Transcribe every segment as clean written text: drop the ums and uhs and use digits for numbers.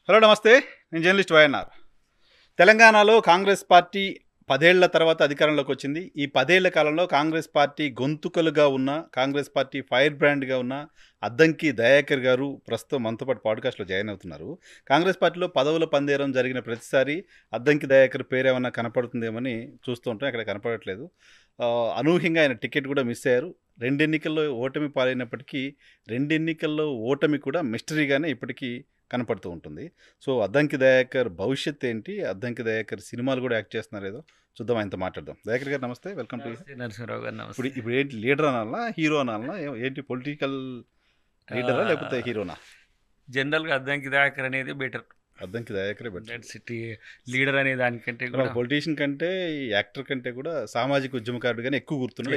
Hello నమస్తే, నేను journalist YNR. తెలంగాణలో కాంగ్రెస్ పార్టీ 10 ఏళ్ల తర్వాత అధికారంలోకి వచ్చింది. ఈ 10 ఏళ్ల కాలంలో కాంగ్రెస్ పార్టీ గొంతుకలుగా ఉన్న, కాంగ్రెస్ పార్టీ ఫైర్ బ్రాండ్గా ఉన్న అద్దంకి దయాకర్ గారు ప్రస్తుతం మనతో పాటు పాడ్కాస్ట్లో జాయిన్ అవుతున్నారు. కాంగ్రెస్ పార్టీలో పదవుల పందేరం జరిగిన ప్రతిసారి అద్దంకి దయాకర్ పేరు ఏమన్నా కనపడుతుందేమని చూస్తూ ఉంటాం. అక్కడ కనపడట్లేదు. అనూహ్యంగా ఆయన టికెట్ కూడా మిస్ అయ్యారు. 2 ఎన్నికల్లో ఓటమి పాలైనప్పటికీ 2 ఎన్నికల్లో ఓటమి కూడా మిస్టరీగానే ఇప్పటికీ కనపడుతూ ఉంటుంది. సో అద్దంకి దయాకర్ భవిష్యత్ ఏంటి, అద్దంకి దయాకర్ సినిమాలు కూడా యాక్ట్ చేస్తున్నారు ఏదో చూద్దాం, ఆయనతో మాట్లాడదాం. దయాకర్ గారు నమస్తే, వెల్కమ్ టు. నరసింహరావు గారు ఇప్పుడు ఇప్పుడు ఏంటి, లీడర్ అనాలనా హీరో అనాలనా, ఏంటి పొలిటికల్ లీడరా లేకపోతే హీరోనా? జనరల్గా అద్దంకి దయాకర్ అనేది బెటర్. అద్దంకి దయాకరే బెటర్. సిటీ లీడర్ అనే దానికంటే కూడా పొలిటీషియన్ కంటే యాక్టర్ కంటే కూడా సామాజిక ఉద్యమకారుడుగానే ఎక్కువ గుర్తున్నాడు,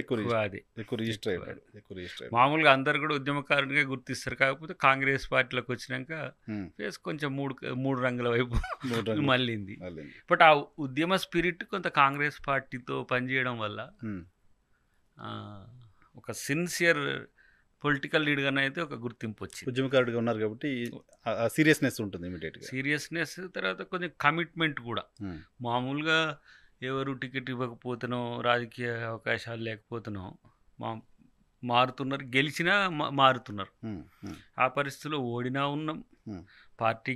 ఎక్కువ రిజిస్టర్ అయ్యాడు. మామూలుగా అందరు కూడా ఉద్యమకారుడిగా గుర్తిస్తారు. కాకపోతే కాంగ్రెస్ పార్టీలోకి వచ్చినాక ఫేస్ కొంచెం మూడు రంగుల వైపు మళ్ళీంది. బట్ ఆ ఉద్యమ స్పిరిట్ కొంత కాంగ్రెస్ పార్టీతో పనిచేయడం వల్ల ఒక సిన్సియర్ పొలిటికల్ లీడర్గా అయితే ఒక గుర్తింపు వచ్చింది. ఉద్యమకారుడిగా ఉన్నారు కాబట్టి సీరియస్నెస్ ఉంటుంది ఇమీడియట్గా. సీరియస్నెస్ తర్వాత కొంచెం కమిట్మెంట్ కూడా. మామూలుగా ఎవరు టికెట్ ఇవ్వకపోతేనో, రాజకీయ అవకాశాలు లేకపోతేనో మారుతున్నారు, గెలిచినా మారుతున్నారు. ఆ పరిస్థితిలో ఓడినా ఉన్నాం, పార్టీ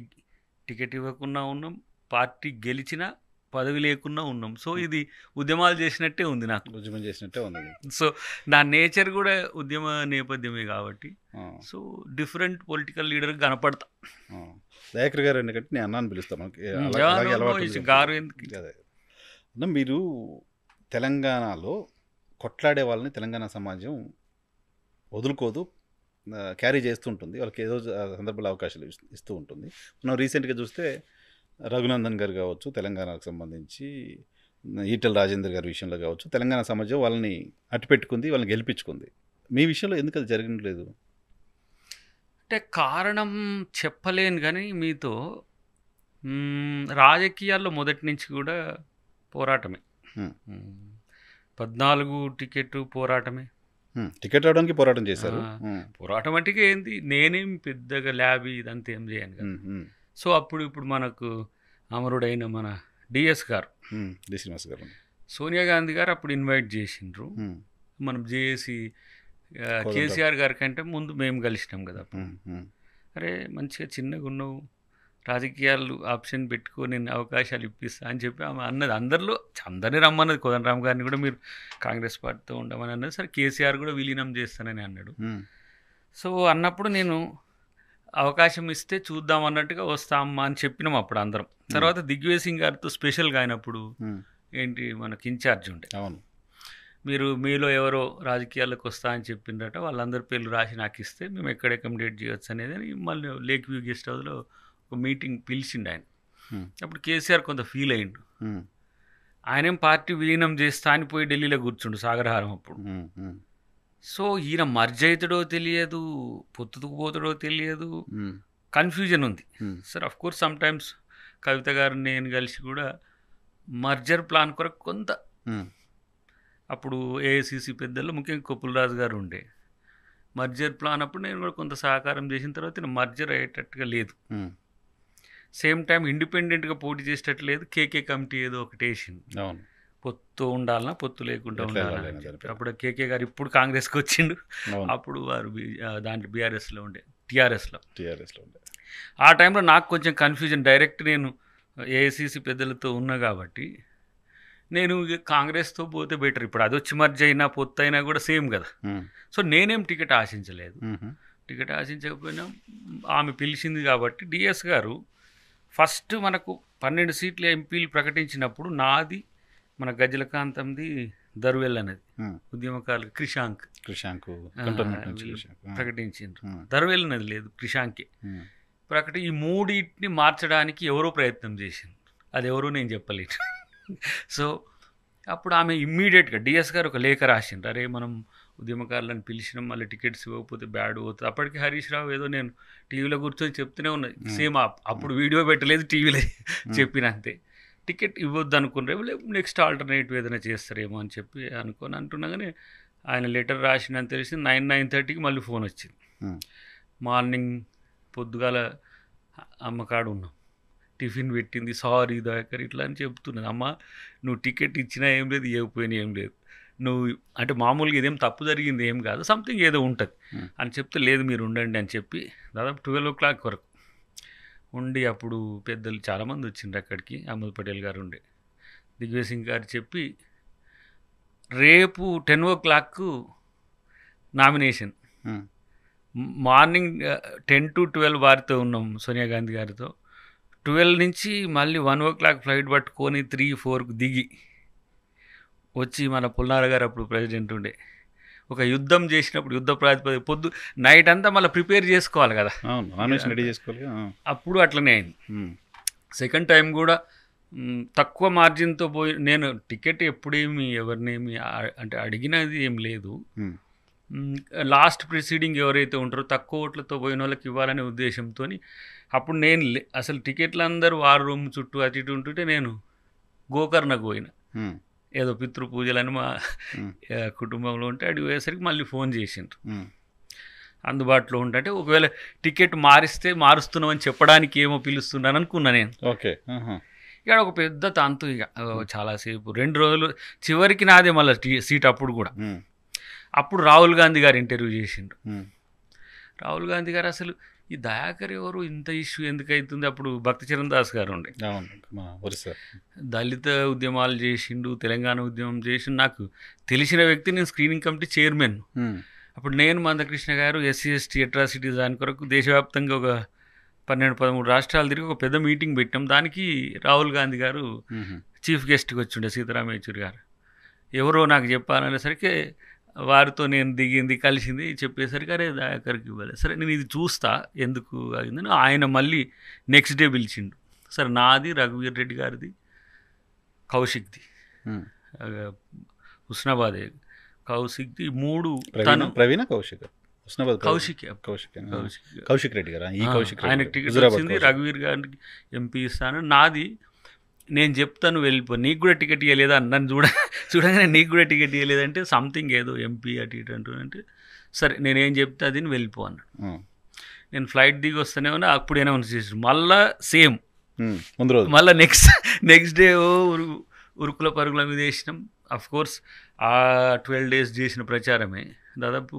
టికెట్ ఇవ్వకుండా ఉన్నాం, పార్టీ గెలిచినా పదవి లేకుండా ఉన్నాం. సో ఇది ఉద్యమాలు చేసినట్టే ఉంది, నాకు ఉద్యమం చేసినట్టే ఉంది. సో నా నేచర్ కూడా ఉద్యమ నేపథ్యమే కాబట్టి సో డిఫరెంట్ పొలిటికల్ లీడర్ కనపడతా. దయాకర్ గారు ఎందుకంటే నేను అన్నాను పిలుస్తాను గారు. ఎందుకు మీరు తెలంగాణలో కొట్లాడే వాళ్ళని తెలంగాణ సమాజం వదులుకోదు, క్యారీ చేస్తూ ఉంటుంది, వాళ్ళకి ఏదో సందర్భాలు అవకాశాలు ఇస్తూ ఉంటుంది. మనం రీసెంట్గా చూస్తే రఘునందన్ గారు కావచ్చు, తెలంగాణకు సంబంధించి ఈటెల రాజేందర్ గారి విషయంలో కావచ్చు, తెలంగాణ సమాజం వాళ్ళని అట్టుపెట్టుకుంది, వాళ్ళని గెలిపించుకుంది. మీ విషయంలో ఎందుకు అది జరగలేదు? అంటే కారణం చెప్పలేను, కానీ మీతో రాజకీయాల్లో మొదటి నుంచి కూడా పోరాటమే. 14 టికెట్ పోరాటమే. టికెట్ రావడానికి పోరాటం చేశారు. పోరాటం అంటే ఏంది, నేనేం పెద్దగా ల్యాబ్ ఇదంతా ఏం చేయను కదా. సో ఇప్పుడు మనకు అమరుడైన మన డిఎస్ గారు, డి శ్రీనివాస్ గారు, సోనియా గాంధీ గారు అప్పుడు ఇన్వైట్ చేసిండ్రు. మనం జేఏసీ కేసీఆర్ గారి కంటే ముందు మేము కలిసినాం కదా. అరే మంచిగా చిన్నగా ఉన్నావు, రాజకీయాలు ఆప్షన్ పెట్టుకో, నేను అవకాశాలు ఇప్పిస్తా అని చెప్పి ఆమె అన్నది. అందరినీ రమ్మన్నది, కోదండరామ్ గారిని కూడా మీరు కాంగ్రెస్ పార్టీతో ఉండమని అన్నది. సరే కేసీఆర్ కూడా విలీనం చేస్తానని అన్నాడు. సో అన్నప్పుడు నేను అవకాశం ఇస్తే చూద్దాం అన్నట్టుగా వస్తామా అని చెప్పినాం అప్పుడు అందరం. తర్వాత దిగ్విజయ్ సింగ్ గారితో స్పెషల్గా అయినప్పుడు ఏంటి మనకి ఇన్ఛార్జ్ ఉండే, అవును, మీరు మీలో ఎవరో రాజకీయాలకు వస్తా అని చెప్పిండ్రట, వాళ్ళందరి పేర్లు రాసి నాకు ఇస్తే మేము ఎక్కడ అకామిడేట్ చేయొచ్చు అనేది అని మళ్ళీ లేక్ వ్యూ గెస్ట్ హౌస్లో ఒక మీటింగ్ పిలిచిండు ఆయన. అప్పుడు కేసీఆర్ కొంత ఫీల్ అయ్యిండు. ఆయనేం పార్టీ విలీనం చేస్తా అని పోయి ఢిల్లీలో కూర్చుండు సాగరహారం అప్పుడు. సో ఈయన మర్జ్ అవుతాడో తెలియదు, పొత్తుకు పోతాడో తెలియదు, కన్ఫ్యూజన్ ఉంది. Sir of course sometimes Kavitha garu నేను కలిసి కూడా మర్జర్ ప్లాన్ కొరకు కొంత అప్పుడు ఏఐసిసి పెద్దల్లో ముఖ్యంగా కొప్పులరాజు గారు ఉండే మర్జర్ ప్లాన్ అప్పుడు నేను కూడా కొంత సహకారం చేసిన తర్వాత మర్జర్ అయ్యేటట్టుగా లేదు. సేమ్ టైం ఇండిపెండెంట్గా పోటీ చేసేటట్టు లేదు. కేకే కమిటీ ఏదో ఒకటి వేసింది, పొత్తు ఉండాలన్నా పొత్తు లేకుండా ఉండాలని చెప్పి. అప్పుడు కేకే గారు ఇప్పుడు కాంగ్రెస్కి వచ్చిండు, అప్పుడు వారు దాంట్లో బీఆర్ఎస్లో ఉండే, టీఆర్ఎస్లో ఉండే. ఆ టైంలో నాకు కొంచెం కన్ఫ్యూజన్. డైరెక్ట్ నేను ఏఐసిసి పెద్దలతో ఉన్నా కాబట్టి నేను కాంగ్రెస్తో పోతే బెటర్. ఇప్పుడు అది వచ్చి మర్జ్ అయినా పొత్తు అయినా కూడా సేమ్ కదా. సో నేనేం టికెట్ ఆశించలేదు. టికెట్ ఆశించకపోయినా ఆమె పిలిచింది కాబట్టి డిఎస్ గారు ఫస్ట్ మనకు 12 సీట్ల ఎంపీలు ప్రకటించినప్పుడు నాది, మన గజలకాంతంది, దర్వెల్ అనేది ఉద్యమకారులు క్రిషాంక్ ప్రకటించిండ్రు. దర్వెల్ అనేది లేదు, క్రిషాంకే ఈ మూడింటిని మార్చడానికి ఎవరో ప్రయత్నం చేసింది. అది ఎవరో నేను చెప్పలేదు. సో అప్పుడు ఆమె ఇమ్మీడియట్గా డిఎస్ గారు ఒక లేఖ రాసిండ్రు, అరే మనం ఉద్యమకారులను పిలిచినాం, మళ్ళీ టికెట్స్ ఇవ్వకపోతే బ్యాడ్ పోతుంది. అప్పటికి హరీష్ రావు ఏదో నేను టీవీలో కూర్చొని చెప్తూనే ఉన్నది, సేమ్ అప్పుడు వీడియో పెట్టలేదు, టీవీలో చెప్పిన అంతే. టికెట్ ఇవ్వద్దు అనుకున్నారేమో, నెక్స్ట్ ఆల్టర్నేటివ్ ఏదైనా చేస్తారేమో అని చెప్పి అంటున్నాగానే ఆయన లెటర్ రాసిందని తెలిసి 9:30కి మళ్ళీ ఫోన్ వచ్చింది. మార్నింగ్ పొద్దుగాల అమ్మకాడు ఉన్నాం, టిఫిన్ పెట్టింది, సారీ దయాకర్ ఇట్లా అని చెప్తున్నది. అమ్మ నువ్వు టికెట్ ఇచ్చినా ఏం లేదు, ఇవ్వకపోయినా ఏం లేదు, నువ్వు అంటే మామూలుగా ఇదేం తప్పు జరిగింది ఏం కాదు, సంథింగ్ ఏదో ఉంటుంది అని చెప్తే, లేదు మీరు ఉండండి అని చెప్పి దాదాపు 12 o'clock వరకు ఉండి, అప్పుడు పెద్దలు చాలామంది వచ్చిండ్రు అక్కడికి. అహ్మద్ పటేల్ గారు ఉండే, దిగ్విజయ్ సింగ్ గారు చెప్పి, రేపు 10 o'clock నామినేషన్, మార్నింగ్ 10 to 12 వారితో ఉన్నాం సోనియా గాంధీ గారితో, 12 నుంచి మళ్ళీ 1 o'clock ఫ్లైట్ పట్టుకొని 3-4 దిగి వచ్చి, మన పుల్లార గారు అప్పుడు ప్రెసిడెంట్ ఉండే, ఒక యుద్ధం చేసినప్పుడు యుద్ధ ప్రాతిపదిక నైట్ అంతా మళ్ళీ ప్రిపేర్ చేసుకోవాలి కదా, రెడీ చేసుకోవాలి. అప్పుడు అట్లనే అయింది. సెకండ్ టైం కూడా తక్కువ మార్జిన్తో పోయి, నేను టికెట్ ఎప్పుడేమి ఎవరినేమి అంటే అడిగినది ఏం లేదు, లాస్ట్ ప్రిసీడింగ్ ఎవరైతే ఉంటారో తక్కువ ఓట్లతో పోయిన వాళ్ళకి ఇవ్వాలనే ఉద్దేశంతో, అప్పుడు నేను అసలు టికెట్లు అందరూ వార్ రూమ్ చుట్టూ అటు ఇటు ఉంటుంటే నేను గోకర్ణకు పోయినా, ఏదో పితృ పూజలని మా కుటుంబంలో ఉంటే అడిగి పోయేసరికి మళ్ళీ ఫోన్ చేసిండ్రు అందుబాటులో ఉంటే, ఒకవేళ టికెట్ మారుస్తున్నామని చెప్పడానికి ఏమో పిలుస్తున్నాను అనుకున్నా నేను. ఓకే, ఇక్కడ ఒక పెద్ద తంతు, ఇక చాలాసేపు 2 రోజులు, చివరికి నాదే మళ్ళీ సీట్. అప్పుడు కూడా అప్పుడు రాహుల్ గాంధీ గారు ఇంటర్వ్యూ చేసిండ్రు. రాహుల్ గాంధీ గారు అసలు ఈ దయాకర్ ఎవరు, ఇంత ఇష్యూ ఎందుకు అవుతుంది, అప్పుడు భక్తి చరణ్ దాస్ గారు ఉండే, దళిత ఉద్యమాలు చేసిండు, తెలంగాణ ఉద్యమం చేసిండు, నాకు తెలిసిన వ్యక్తి, నేను స్క్రీనింగ్ కమిటీ చైర్మన్. అప్పుడు నేను మందకృష్ణ గారు SC/ST అట్రాసిటీస్ దాని కొరకు దేశవ్యాప్తంగా ఒక 12-13 రాష్ట్రాలు తిరిగి ఒక పెద్ద మీటింగ్ పెట్టాం. దానికి రాహుల్ గాంధీ గారు చీఫ్ గెస్ట్కి వచ్చిండే, సీతారాం యేచూరి గారు. ఎవరో నాకు చెప్పాలనేసరికి వారితో నేను దిగింది, కలిసింది, చెప్పేసరికి అరే దయాకర్కి ఇవ్వాలి, సరే నేను ఇది చూస్తా ఎందుకు అయిందని. ఆయన మళ్ళీ నెక్స్ట్ డే పిలిచిండు, సరే నాది, రఘువీర్ రెడ్డి గారిది, కౌశిక్ది, హుస్నాబాద్ కౌశిక్ది, 3 ప్రవీణ కౌశిక్ కౌశిక్ రెడ్డి గారు, ఆయనకు టికెట్ వచ్చింది, రఘువీర్ గారికి ఎంపీ ఇస్తాను, నాది నేను చెప్తాను వెళ్ళిపో, నీకు కూడా టికెట్ ఇవ్వలేదా, నన్ను చూడగానే నీకు కూడా టికెట్ ఇవ్వలేదంటే సంథింగ్ ఏదో ఎంపీ అటు ఇటు అంటుంటే, సరే నేనేం చెప్తే అది వెళ్ళిపో అన్నాడు. నేను ఫ్లైట్ దిగి వస్తూనే ఉన్నా, అప్పుడు అనౌన్స్ చేసాడు. మళ్ళా సేమ్ మళ్ళీ నెక్స్ట్ డే ఉరుకుల పరుగుల మీద వేసినాం. అఫ్కోర్స్ ఆ 12 days చేసిన ప్రచారమే దాదాపు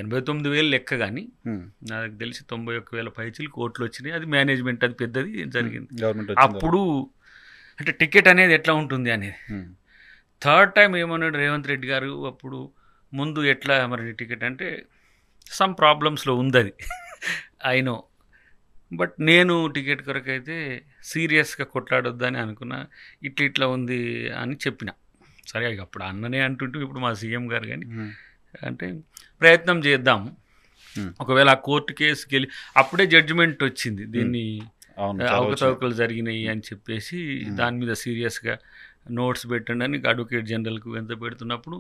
89,000 లెక్క, కానీ నాకు తెలిసి 91,000 పైచీలు కోట్లు వచ్చినాయి. అది మేనేజ్మెంట్, అది పెద్దది జరిగింది. అప్పుడు అంటే టికెట్ అనేది ఎట్లా ఉంటుంది అనేది. థర్డ్ టైం ఏమన్నాడు రేవంత్ రెడ్డి గారు, అప్పుడు ముందు ఎట్లా మరి టికెట్ అంటే సమ్ ప్రాబ్లమ్స్లో ఉంది అది అయినో, బట్ నేను టికెట్ కొరకు అయితే సీరియస్గా కొట్లాడొద్దని అనుకున్నా, ఇట్లా ఉంది అని చెప్పిన. సరే అప్పుడు అన్ననే అంటుంటూ ఇప్పుడు మా సీఎం గారు కానీ అంటే ప్రయత్నం చేద్దాము, ఒకవేళ ఆ కోర్టు కేసుకి వెళ్ళి, అప్పుడే జడ్జిమెంట్ వచ్చింది దీన్ని అవకతవకలు జరిగినాయి అని చెప్పేసి, దాని మీద సీరియస్గా నోట్స్ పెట్టండి అని అడ్వకేట్ జనరల్కు ఎంత పెడుతున్నప్పుడు,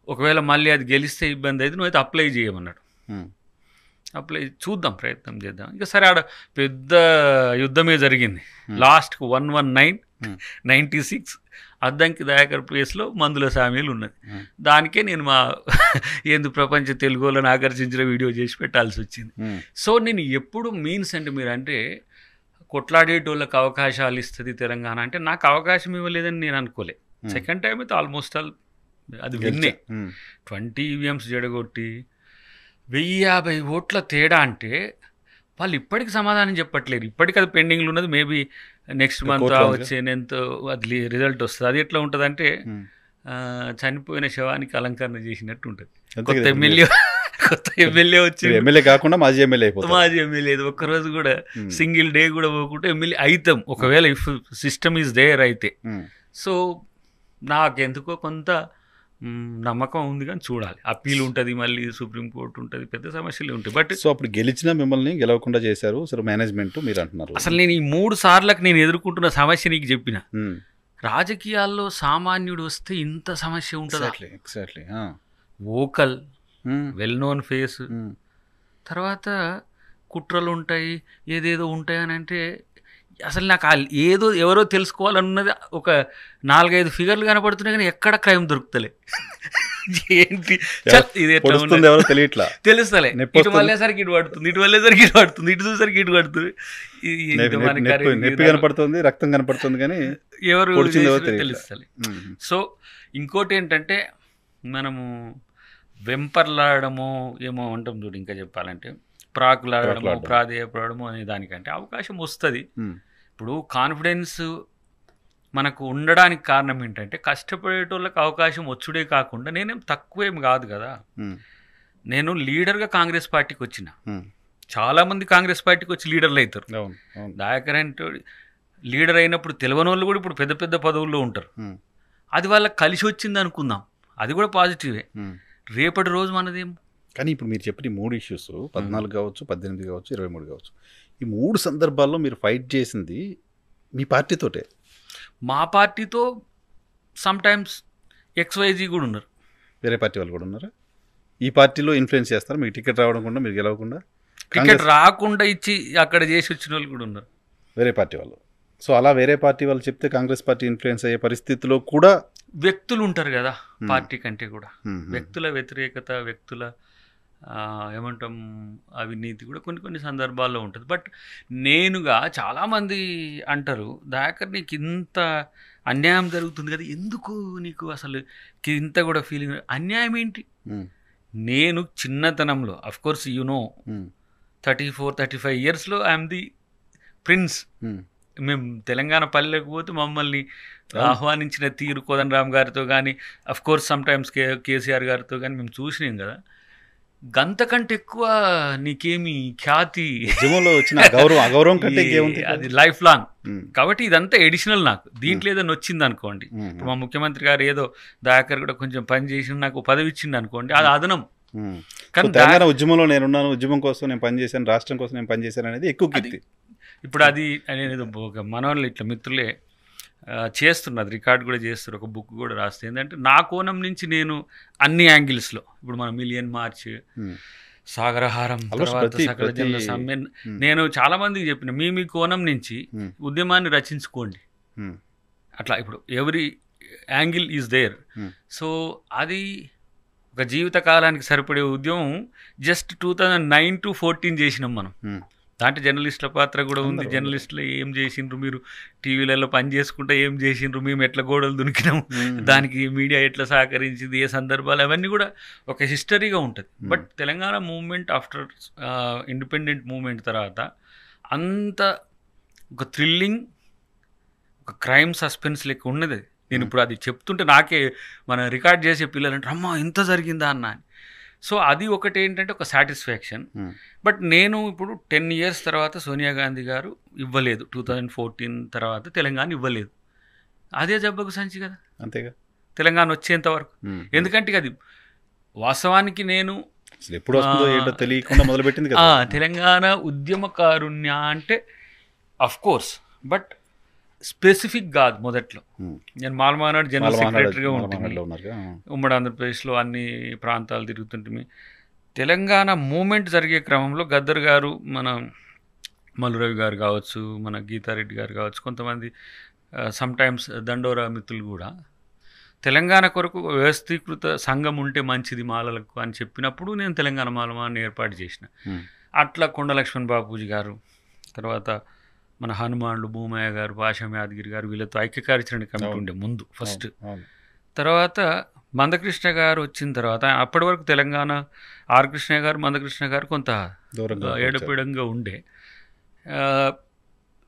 ఒకవేళ మళ్ళీ అది గెలిస్తే ఇబ్బంది అయితే నువ్వైతే అప్లై చేయమన్నాడు. అప్లై చూద్దాం, ప్రయత్నం చేద్దాం. ఇక సరే ఆడ పెద్ద యుద్ధమే జరిగింది. లాస్ట్కు 11996 అద్దంకి దయాకర్ ప్లేస్లో మందుల సామీలు ఉన్నది. దానికే నేను మా ప్రపంచ తెలుగు వాళ్ళని ఆకర్షించిన వీడియో చేసి పెట్టాల్సి వచ్చింది. సో నేను ఎప్పుడు మీన్స్ అంటే, మీరు అంటే కొట్లాడేటోళ్ళకి అవకాశాలు ఇస్తుంది తెలంగాణ అంటే, నాకు అవకాశం ఇవ్వలేదని నేను అనుకోలే. సెకండ్ టైం అయితే ఆల్మోస్ట్ ఆల్ అది విన్నే, 20 EVMs జడగొట్టి 1050 ఓట్ల తేడా అంటే వాళ్ళు ఇప్పటికి సమాధానం చెప్పట్లేరు. ఇప్పటికి అది పెండింగ్లో ఉన్నది. మేబీ నెక్స్ట్ మంత్ వచ్చేంత అది రిజల్ట్ వస్తుంది. అది ఎట్లా ఉంటుంది అంటే చనిపోయిన శవానికి అలంకరణ చేసినట్టు ఉంటుంది. కొత్త ఎమ్మెల్యే వచ్చి, ఎమ్మెల్యే కాకుండా మాజీ ఎమ్మెల్యే ఒక్కరోజు కూడా సింగిల్ డే కూడా పోకుండా ఎమ్మెల్యే అవుతాం, ఒకవేళ ఇఫ్ సిస్టమ్ ఈజ్ దేర్ అయితే. సో నాకెందుకో కొంత నమ్మకం ఉంది, కానీ చూడాలి. అప్పీల్ ఉంటుంది, మళ్ళీ సుప్రీంకోర్టు ఉంటుంది, పెద్ద సమస్యలు ఉంటాయి. బట్ సో అప్పుడు గెలిచినా మిమ్మల్ని గెలవకుండా చేశారు సో మేనేజ్మెంట్, మీరు అంటున్నారు. అసలు నేను ఈ 3 సార్లకు నేను ఎదుర్కొంటున్న సమస్య నీకు చెప్పిన, రాజకీయాల్లో సామాన్యుడు వస్తే ఇంత సమస్య ఉంటుందా? Exactly. Vocal, well known face, తర్వాత కుట్రలు ఉంటాయి, ఏదేదో ఉంటాయి అని అంటే, అసలు నాకు ఏదో ఎవరో తెలుసుకోవాలన్నది ఒక 4-5 ఫిగర్లు కనపడుతున్నాయి, కానీ ఎక్కడ క్రైమ్ దొరుకుతలే. ఏంటి చల్ ఇది ఎట్లా పొడుస్తుంది ఉన్నది? ఎవరో తెలియట్లా, తెలుస్తలే, నొప్పి ఇటు వస్తుంది. మళ్ళేసరికి ఇటు పడుతుంది, ఇటు మళ్ళేసరికి ఇటు పడుతుంది, ఇటు చూసరికి ఇటు పడుతుంది. నొప్పి కనపడుతుంది, రక్తం కనపడుతుంది, కానీ ఎవరు పొడిచింది ఎవరో చేసిరో తెలియట్లా. తెలుస్తలే. సో ఇంకోటి ఏంటంటే మనము వెంపర్లాడము ఏమో అంటాం చూడు, ఇంకా చెప్పాలంటే ప్రాకులాడము, ప్రాధేయపడము అనే దానికంటే అవకాశం వస్తుంది. ఇప్పుడు కాన్ఫిడెన్స్ మనకు ఉండడానికి కారణం ఏంటంటే కష్టపడేటోళ్ళకి అవకాశం వచ్చుడే కాకుండా నేనేం తక్కువేం కాదు కదా. నేను లీడర్గా కాంగ్రెస్ పార్టీకి వచ్చిన, చాలామంది కాంగ్రెస్ పార్టీకి వచ్చి లీడర్లు అవుతారు. దయాకర్ అంటే లీడర్ అయినప్పుడు తెలియని వాళ్ళు కూడా ఇప్పుడు పెద్ద పెద్ద పదవుల్లో ఉంటారు. అది వాళ్ళకి కలిసి వచ్చింది అనుకుందాం, అది కూడా పాజిటివే. రేపటి రోజు మనదేం. కానీ ఇప్పుడు మీరు చెప్పిన 3 ఇష్యూస్ 14 కావచ్చు, 18 కావచ్చు, 23 కావచ్చు, ఈ 3 సందర్భాల్లో మీరు ఫైట్ చేసింది మీ పార్టీతోటే. మా పార్టీతో సమ్ టైమ్స్ XYZ కూడా ఉన్నారు, వేరే పార్టీ వాళ్ళు కూడా ఉన్నారా? ఈ పార్టీలో ఇన్ఫ్లుయెన్స్ చేస్తారు మీకు టికెట్ రావడం, మీరు గెలవకుండా టికెట్ రాకుండా ఇచ్చి అక్కడ చేసి వచ్చిన వాళ్ళు కూడా ఉన్నారు, వేరే పార్టీ వాళ్ళు. సో అలా వేరే పార్టీ వాళ్ళు చెప్తే కాంగ్రెస్ పార్టీ ఇన్ఫ్లుయెన్స్ అయ్యే పరిస్థితిలో కూడా వ్యక్తులు ఉంటారు కదా పార్టీ కంటే కూడా. వ్యక్తుల వ్యతిరేకత, వ్యక్తుల ఏమంటాం అవినీతి కూడా కొన్ని కొన్ని సందర్భాల్లో ఉంటుంది. బట్ నేనుగా చాలామంది అంటారు, దయాకర్ నీకు ఇంత అన్యాయం జరుగుతుంది కదా, ఎందుకు నీకు అసలు ఇంత కూడా ఫీలింగ్? అన్యాయం ఏంటి? నేను చిన్నతనంలో అఫ్కోర్స్ 34-35 ఇయర్స్లో ఐఎమ్ ది ప్రిన్స్. మేము తెలంగాణ పల్లెకి పోతే మమ్మల్ని ఆహ్వానించిన తీరు కోదండరామ్ గారితో కానీ, అఫ్కోర్స్ సమ్ టైమ్స్ కేసీఆర్ గారితో కానీ మేము చూసినాం కదా. గంతకంటే ఎక్కువ నీకేమి ఖ్యాతి, ఉద్యమంలో వచ్చిన అగౌరవం కంటే అది లైఫ్ లాంగ్. కాబట్టి ఇదంతా ఎడిషనల్. నాకు దీంట్లో ఏదైనా వచ్చింది అనుకోండి, ఇప్పుడు మా ముఖ్యమంత్రి గారు ఏదో దయాకర్ కూడా కొంచెం పని చేసి నాకు పదవి ఇచ్చింది అనుకోండి, అది అదనం. కానీ తెలంగాణ ఉద్యమంలో నేనున్నాను, ఉద్యమం కోసం నేను పనిచేశాను, రాష్ట్రం కోసం నేను పనిచేశాను అనేది ఎక్కువ కీర్తి. ఇప్పుడు అది అనేది మన వాళ్ళు ఇట్లా మిత్రులే చేస్తున్నది, రికార్డ్ కూడా చేస్తారు, ఒక బుక్ కూడా రాస్తే. ఏంటంటే నా కోణం నుంచి నేను అన్ని యాంగిల్స్లో, ఇప్పుడు మన మిలియన్ మార్చ్, సాగరహారం, తర్వాత సకల జనుల సమ్మె, నేను చాలా మందికి చెప్పిన మీ కోణం నుంచి ఉద్యమాన్ని రచించుకోండి అట్లా. ఇప్పుడు every angle is there. So అది ఒక జీవిత కాలానికి సరిపడే ఉద్యమం జస్ట్ 2009 to 2014 చేసినాం మనం. దాంట్లో జర్నలిస్టుల పాత్ర కూడా ఉంది. జర్నలిస్టులు ఏం చేసిండ్రు, మీరు టీవీలలో పని చేసుకుంటే ఏం చేసిండ్రు, మేము ఎట్లా గోడలు దునికినాము, దానికి మీడియా ఎట్లా సహకరించింది, ఏ సందర్భాలు, అవన్నీ కూడా ఒక హిస్టరీగా ఉంటుంది. But Telangana movement after independent movement తర్వాత అంత ఒక థ్రిల్లింగ్, ఒక క్రైమ్ సస్పెన్స్ లెక్క ఉన్నది. నేను ఇప్పుడు అది చెప్తుంటే నాకే మన రికార్డ్ చేసే పిల్లలంటే అమ్మా ఇంత జరిగిందా అన్న అని. సో అది ఒకటి ఏంటంటే ఒక సాటిస్ఫాక్షన్. బట్ నేను ఇప్పుడు 10 years తర్వాత సోనియా గాంధీ గారు ఇవ్వలేదు, 2014 తర్వాత తెలంగాణ ఇవ్వలేదు. అదే జబ్బకు సంచి కదా, అంతేగా తెలంగాణ వచ్చేంత వరకు. ఎందుకంటే అది వాస్తవానికి నేను ఎప్పుడు వస్తుందో ఏంటో తెలియకుండా మొదలుపెట్టింది కదా తెలంగాణ ఉద్యమకారుణ్య అంటే. అఫ్ కోర్స్ బట్ స్పెసిఫిక్ కాదు. మొదట్లో నేను మాల్మానాడు జనరల్ సెక్రటరీగా ఉంటుంది, ఉమ్మడి ఆంధ్రప్రదేశ్లో అన్ని ప్రాంతాలు తిరుగుతుంటుంది. తెలంగాణ మూమెంట్ జరిగే క్రమంలో గద్దర్ గారు, మన మల్లురవి గారు కావచ్చు, మన గీతారెడ్డి గారు కావచ్చు, కొంతమంది సమ్టైమ్స్ దండోరా మిత్రులు కూడా తెలంగాణ కొరకు వ్యవస్థీకృత సంఘం ఉంటే మంచిది మాలలకు అని చెప్పినప్పుడు నేను తెలంగాణ మాలమాన్ని ఏర్పాటు చేసిన. అట్లా కొండ లక్ష్మణ్ బాపూజీ గారు, తర్వాత మన హనుమాన్లు, భూమయ్య గారు, పాషం యాదగిరి గారు, వీళ్ళతో ఐక్యకార్యాచరణ కమిటీ ఉండే ముందు ఫస్ట్. తర్వాత మందకృష్ణ గారు వచ్చిన తర్వాత, అప్పటి వరకు తెలంగాణ ఆర్ కృష్ణ గారు, మందకృష్ణ గారు కొంత ఏడపీడంగా ఉండే.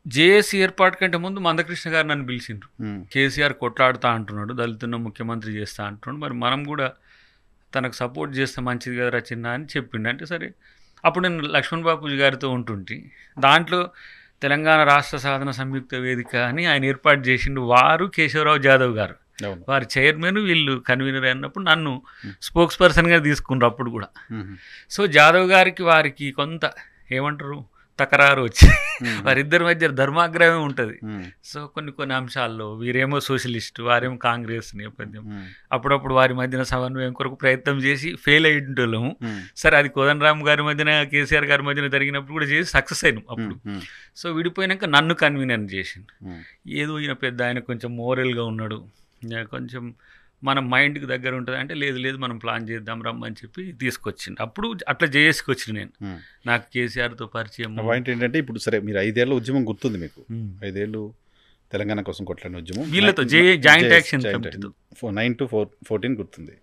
జేఏసీ ఏర్పాటు కంటే ముందు మందకృష్ణ గారు నన్ను పిలిచిండ్రు. కేసీఆర్ కొట్లాడుతా అంటున్నాడు, దళితున్న ముఖ్యమంత్రి చేస్తా అంటున్నాడు, మరి మనం కూడా తనకు సపోర్ట్ చేస్తే మంచిది కదా రచన అని చెప్పిండు. అంటే సరే, అప్పుడు నేను లక్ష్మణ్ బాపూజీ గారితో ఉంటుంటే దాంట్లో తెలంగాణ రాష్ట్ర సాధన సంయుక్త వేదిక అని ఆయన ఏర్పాటు చేసిండు. వారు కేశవరావు జాదవ్ గారు, వారి చైర్మన్, వీళ్ళు కన్వీనర్ అన్నప్పుడు నన్ను స్పోక్స్ పర్సన్గా తీసుకున్నారు అప్పుడు కూడా. సో జాదవ్ గారికి వారికి కొంత ఏమంటారు తకరారు వచ్చి వారిద్దరి మధ్య ధర్మాగ్రహం ఉంటుంది. సో కొన్ని అంశాల్లో వీరేమో సోషలిస్ట్, వారేమో కాంగ్రెస్ నేపథ్యం. అప్పుడప్పుడు వారి మధ్యన సమన్వయం కొరకు ప్రయత్నం చేసి ఫెయిల్ అయ్యేటోళ్ళము. సరే, అది కోదండరామ్ గారి మధ్యన, కేసీఆర్ గారి మధ్యన జరిగినప్పుడు కూడా చేసి సక్సెస్ అయినాం అప్పుడు. సో విడిపోయినాక నన్ను కన్వీనర్ చేసిండు. ఏదో ఈయన పెద్ద, ఆయన కొంచెం మోరల్గా ఉన్నాడు, కొంచెం మన మైండ్కి దగ్గర ఉంటుంది అంటే లేదు లేదు మనం ప్లాన్ చేద్దాం రమ్మని చెప్పి తీసుకొచ్చింది. అప్పుడు అట్లా చేసుకొచ్చిన నేను, నాకు కేసీఆర్తో పరిచయం. పాయింట్ ఏంటంటే ఇప్పుడు సరే మీరు 5 ఏళ్ళ ఉద్యమం గుర్తుంది మీకు, 5 ఏళ్ళు తెలంగాణ కోసం కొట్లాడిన ఉద్యమం వీళ్ళతో జాయింట్ యాక్షన్ 9 to 14 గుర్తుంది.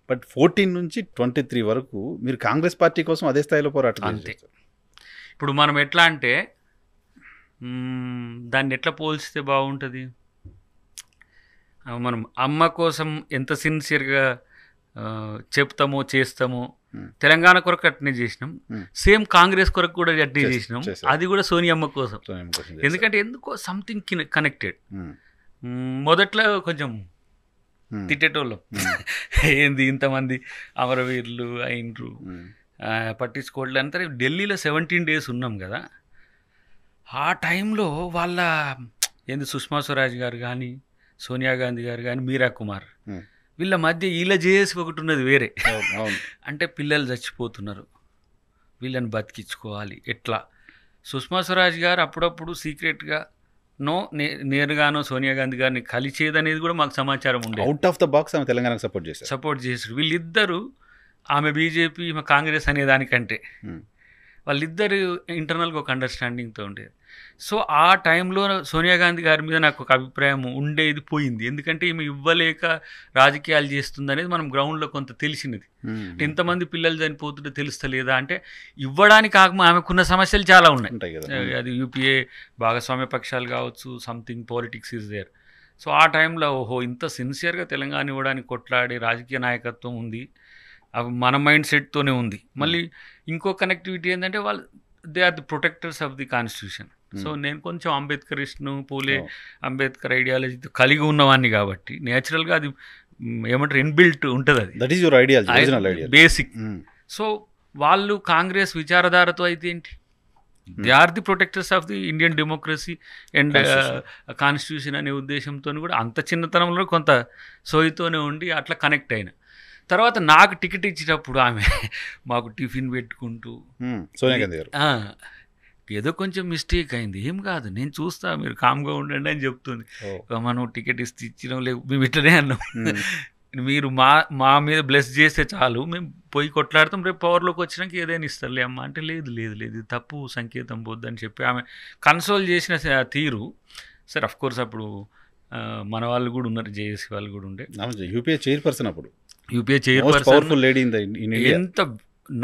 బట్ 14 నుంచి 23 వరకు మీరు కాంగ్రెస్ పార్టీ కోసం అదే స్థాయిలో పోరాటం అంతే. ఇప్పుడు మనం ఎట్లా అంటే దాన్ని ఎట్లా పోల్చితే బాగుంటుంది, మనం అమ్మ కోసం ఎంత సిన్సియర్గా చెప్తామో చేస్తామో తెలంగాణ కొరకు అట్నే చేసినాం, సేమ్ కాంగ్రెస్ కొరకు కూడా అట్నే చేసినాం. అది కూడా సోనియమ్మ కోసం. ఎందుకంటే ఎందుకో సంథింగ్ కనెక్టెడ్. మొదట్లో కొంచెం తిట్టేటోళ్ళం, ఏంది ఇంతమంది అమరవీరులు అయినరు పట్టించుకోవట్లే అంతా. ఢిల్లీలో 17 days ఉన్నాం కదా, ఆ టైంలో వాళ్ళ ఏంది సుష్మా స్వరాజ్ గారు కానీ సోనియా గాంధీ గారు కానీ మీరా కుమార్ వీళ్ళ మధ్య వీళ్ళ చేసి ఒకటి ఉన్నది వేరే. అంటే పిల్లలు చచ్చిపోతున్నారు, వీళ్ళని బతికించుకోవాలి ఎట్లా. సుష్మా స్వరాజ్ గారు అప్పుడప్పుడు సీక్రెట్గా నేరుగానో సోనియా గాంధీ గారిని కలిసేదనేది కూడా మాకు సమాచారం ఉండేది. అవుట్ ఆఫ్ ద బాక్స్ ఆమె తెలంగాణకు సపోర్ట్ చేశారు. వీళ్ళిద్దరూ ఆమె బీజేపీ ఈమె కాంగ్రెస్ అనే దానికంటే వాళ్ళిద్దరు ఇంటర్నల్గా ఒక అండర్స్టాండింగ్తో ఉండేది. సో ఆ టైంలో సోనియా గాంధీ గారి మీద నాకు ఒక అభిప్రాయం ఉండేది పోయింది. ఎందుకంటే ఈమె ఇవ్వలేక రాజకీయాలు చేస్తుంది అనేది మనం గ్రౌండ్లో కొంత తెలిసినది. అంటే ఇంతమంది పిల్లలు చనిపోతుంటే తెలుస్తలేదా అంటే ఇవ్వడానికి కాక ఆమెకున్న సమస్యలు చాలా ఉన్నాయి. అది యూపీఏ భాగస్వామ్య పక్షాలు కావచ్చు, something politics is there. So ఆ టైంలో ఓహో ఇంత సిన్సియర్గా తెలంగాణ ఇవ్వడానికి కొట్లాడే రాజకీయ నాయకత్వం ఉంది, అవి మన మైండ్ సెట్తోనే ఉంది. మళ్ళీ ఇంకో కనెక్టివిటీ ఏంటంటే వాళ్ళు they are the protectors of the constitution. So నేను కొంచెం అంబేద్కరిస్ట్ను, పూలే అంబేద్కర్ ఐడియాలజీతో కలిగి ఉన్నవాడిని కాబట్టి నేచురల్గా అది ఏమంటారు ఇన్బిల్ట్ ఉంటుంది, అది that is your ideology basic. So వాళ్ళు కాంగ్రెస్ విచారధారతో అయితే ఏంటి, they are the protectors of the Indian democracy and constitution అనే ఉద్దేశంతో కూడా అంత చిన్నతనంలో కొంత సోయితోనే ఉండి అట్లా కనెక్ట్ అయినా. తర్వాత నాకు టికెట్ ఇచ్చేటప్పుడు ఆమె మాకు టిఫిన్ పెట్టుకుంటూ సోనియా గాంధీ గారు ఏదో కొంచెం మిస్టేక్ అయింది, ఏం కాదు నేను చూస్తా మీరు కామ్గా ఉండండి అని చెప్తుంది. మనం టికెట్ ఇచ్చినాం లేవు, మేము ఇట్లనే అన్నాం, మీరు మా మీద బ్లెస్ చేస్తే చాలు మేము పోయి కొట్లాడతాం, రేపు పవర్లోకి వచ్చినాక ఏదైనా ఇస్తారులే అమ్మ అంటే లేదు లేదు లేదు ఇది తప్పు సంకేతం పోద్దని చెప్పి ఆమె కన్సోల్ చేసిన తీరు. సార్ అఫ్ కోర్స్ అప్పుడు మన వాళ్ళు కూడా ఉన్నారు, జేఏసీ వాళ్ళు కూడా ఉండే, యూపీఏ చైర్పర్సన్, అప్పుడు యూపీఏ చైర్పర్సన్. ఎంత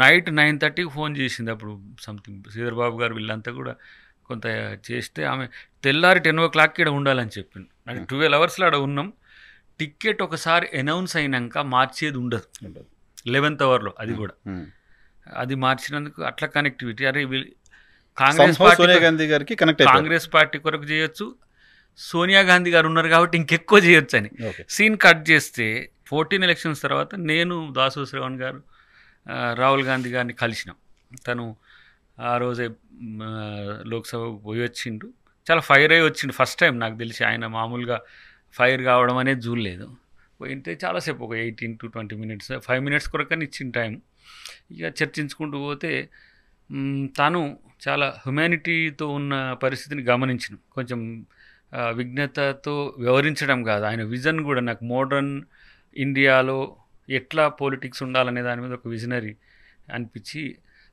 నైట్ 9:30 ఫోన్ చేసింది అప్పుడు సంథింగ్ శ్రీధర్ బాబు గారు వీళ్ళంతా కూడా కొంత చేస్తే ఆమె తెల్లారి 10 o'clock ఇక్కడ ఉండాలని చెప్పింది. అంటే 12 hours ఆడ ఉన్నాం. టికెట్ ఒకసారి అనౌన్స్ అయినాక మార్చేది ఉండదు 11th hour, అది కూడా అది మార్చినందుకు అట్లా కనెక్టివిటీ. అరే కాంగ్రెస్ పార్టీ కొరకు చేయొచ్చు, సోనియా గాంధీ గారు ఉన్నారు కాబట్టి ఇంకెక్కువ చేయొచ్చు అని. సీన్ కట్ చేస్తే 14 elections తర్వాత నేను దాసు శ్రవణ్ గారు రాహుల్ గాంధీ గారిని కలిసినాం. తను ఆ రోజే లోక్సభకు పోయి వచ్చిండు, చాలా ఫైర్ అయ్యి వచ్చిండు ఫస్ట్ టైం నాకు తెలిసి. ఆయన మామూలుగా ఫైర్ కావడం అనేది చూడలేదు. పోయింటే చాలాసేపు ఒక 18 to 20 minutes 5 minutes కొరకని ఇచ్చిన టైం. ఇక చర్చించుకుంటూ పోతే తను చాలా హ్యుమానిటీతో ఉన్న పరిస్థితిని గమనించిన, కొంచెం విజ్ఞతతో వ్యవహరించడం కాదు ఆయన విజన్ కూడా నాకు మోడర్న్ ఇండియాలో ఎట్లా పాలిటిక్స్ ఉండాలనే దాని మీద ఒక విజనరీ అనిపించి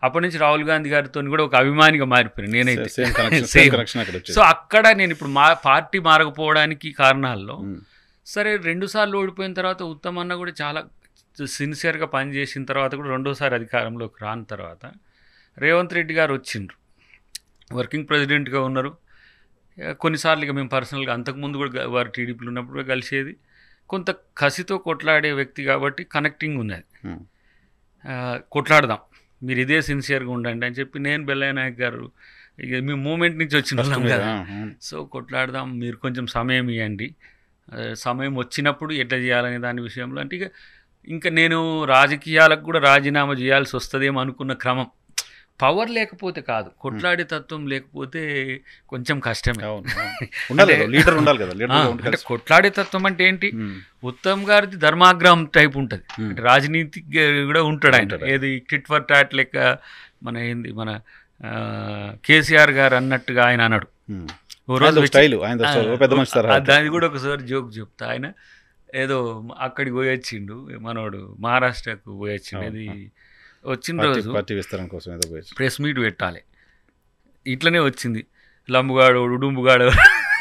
అప్పటి నుంచి రాహుల్ గాంధీ గారితో కూడా ఒక అభిమానిగా మారిపోయాను నేనైతే. సో అక్కడ నేను ఇప్పుడు మా పార్టీ మారకపోవడానికి కారణాల్లో సరే 2 సార్లు ఓడిపోయిన తర్వాత ఉత్తమ్ అన్న కూడా చాలా సిన్సియర్గా పనిచేసిన తర్వాత కూడా 2వ సారి అధికారంలోకి రాని తర్వాత రేవంత్ రెడ్డి గారు వచ్చిండ్రు, వర్కింగ్ ప్రెసిడెంట్గా ఉన్నారు. కొన్నిసార్లు ఇక మేము పర్సనల్గా అంతకుముందు కూడా వారు టీడీపీలో ఉన్నప్పుడు కూడా కలిసేది. కొంత కసితో కొట్లాడే వ్యక్తి కాబట్టి కనెక్టింగ్ ఉన్నది. కొట్లాడదాం మీరు ఇదే సిన్సియర్గా ఉండండి అని చెప్పి నేను బెల్లయ్య నాయక్ గారు ఇక మీ మూమెంట్ నుంచి వచ్చిన వాళ్ళం కదా, సో కొట్లాడదాం మీరు కొంచెం సమయం ఇవ్వండి, సమయం వచ్చినప్పుడు ఎట్లా చేయాలనే దాని విషయంలో అంటే ఇంకా నేను రాజకీయాలకు కూడా రాజీనామా చేయాల్సి వస్తుందేమో అనుకున్న క్రమం. పవర్ లేకపోతే కాదు, కొట్లాడే తత్వం లేకపోతే కొంచెం కష్టమే. అంటే కొట్లాడే తత్వం అంటే ఏంటి, ఉత్తమ్ గారిది ధర్మాగ్రహం టైప్ ఉంటుంది, అంటే రాజనీతి కూడా ఉంటాడు ఆయన. ఏది టిట్ ఫర్ టాట్ లెక్క మన ఏంది మన కేసీఆర్ గారు అన్నట్టుగా ఆయన అన్నాడు. ఓ రోజు దాని కూడా ఒకసారి జోక్ చెప్తా, ఆయన ఏదో అక్కడికి పోయొచ్చిండు మనోడు, మహారాష్ట్రకు పోయొచ్చిండు. ఇది వచ్చిన రోజు పార్టీ విస్తరణ కోసం ఏదో ప్రెస్ మీట్ పెట్టాలి, ఇట్లనే వచ్చింది లంబుగాడోడు డుంబుగాడు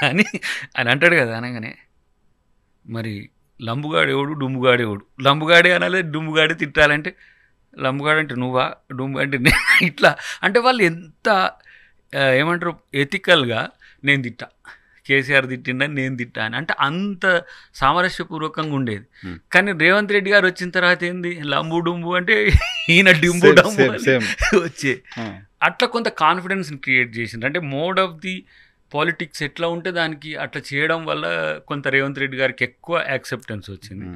అని అని అంటాడు కదా. అనగానే మరి లంబుగాడేవాడు డుంబుగాడేవాడు, లంబుగాడే అనాలి డుంబుగాడే తిట్టాలంటే లంబుగాడు అంటే నువ్వా, డుంబు అంటే ఇట్లా అంటే వాళ్ళు ఎంత ఏమంటారు ఎథికల్గా నేను తిట్టా, కేసీఆర్ తిట్టిండని నేను తిట్టా అని అంటే అంత సామరస్యపూర్వకంగా ఉండేది. కానీ రేవంత్ రెడ్డి గారు వచ్చిన తర్వాత ఏంది లంబు డుంబు అంటే ఈయన డింబు డంబు వచ్చే అట్లా కొంత కాన్ఫిడెన్స్ని క్రియేట్ చేసిండ్రు. అంటే మోడ్ ఆఫ్ ది పాలిటిక్స్ ఎట్లా ఉంటే దానికి అట్లా చేయడం వల్ల కొంత రేవంత్ రెడ్డి గారికి ఎక్కువ యాక్సెప్టెన్స్ వచ్చింది.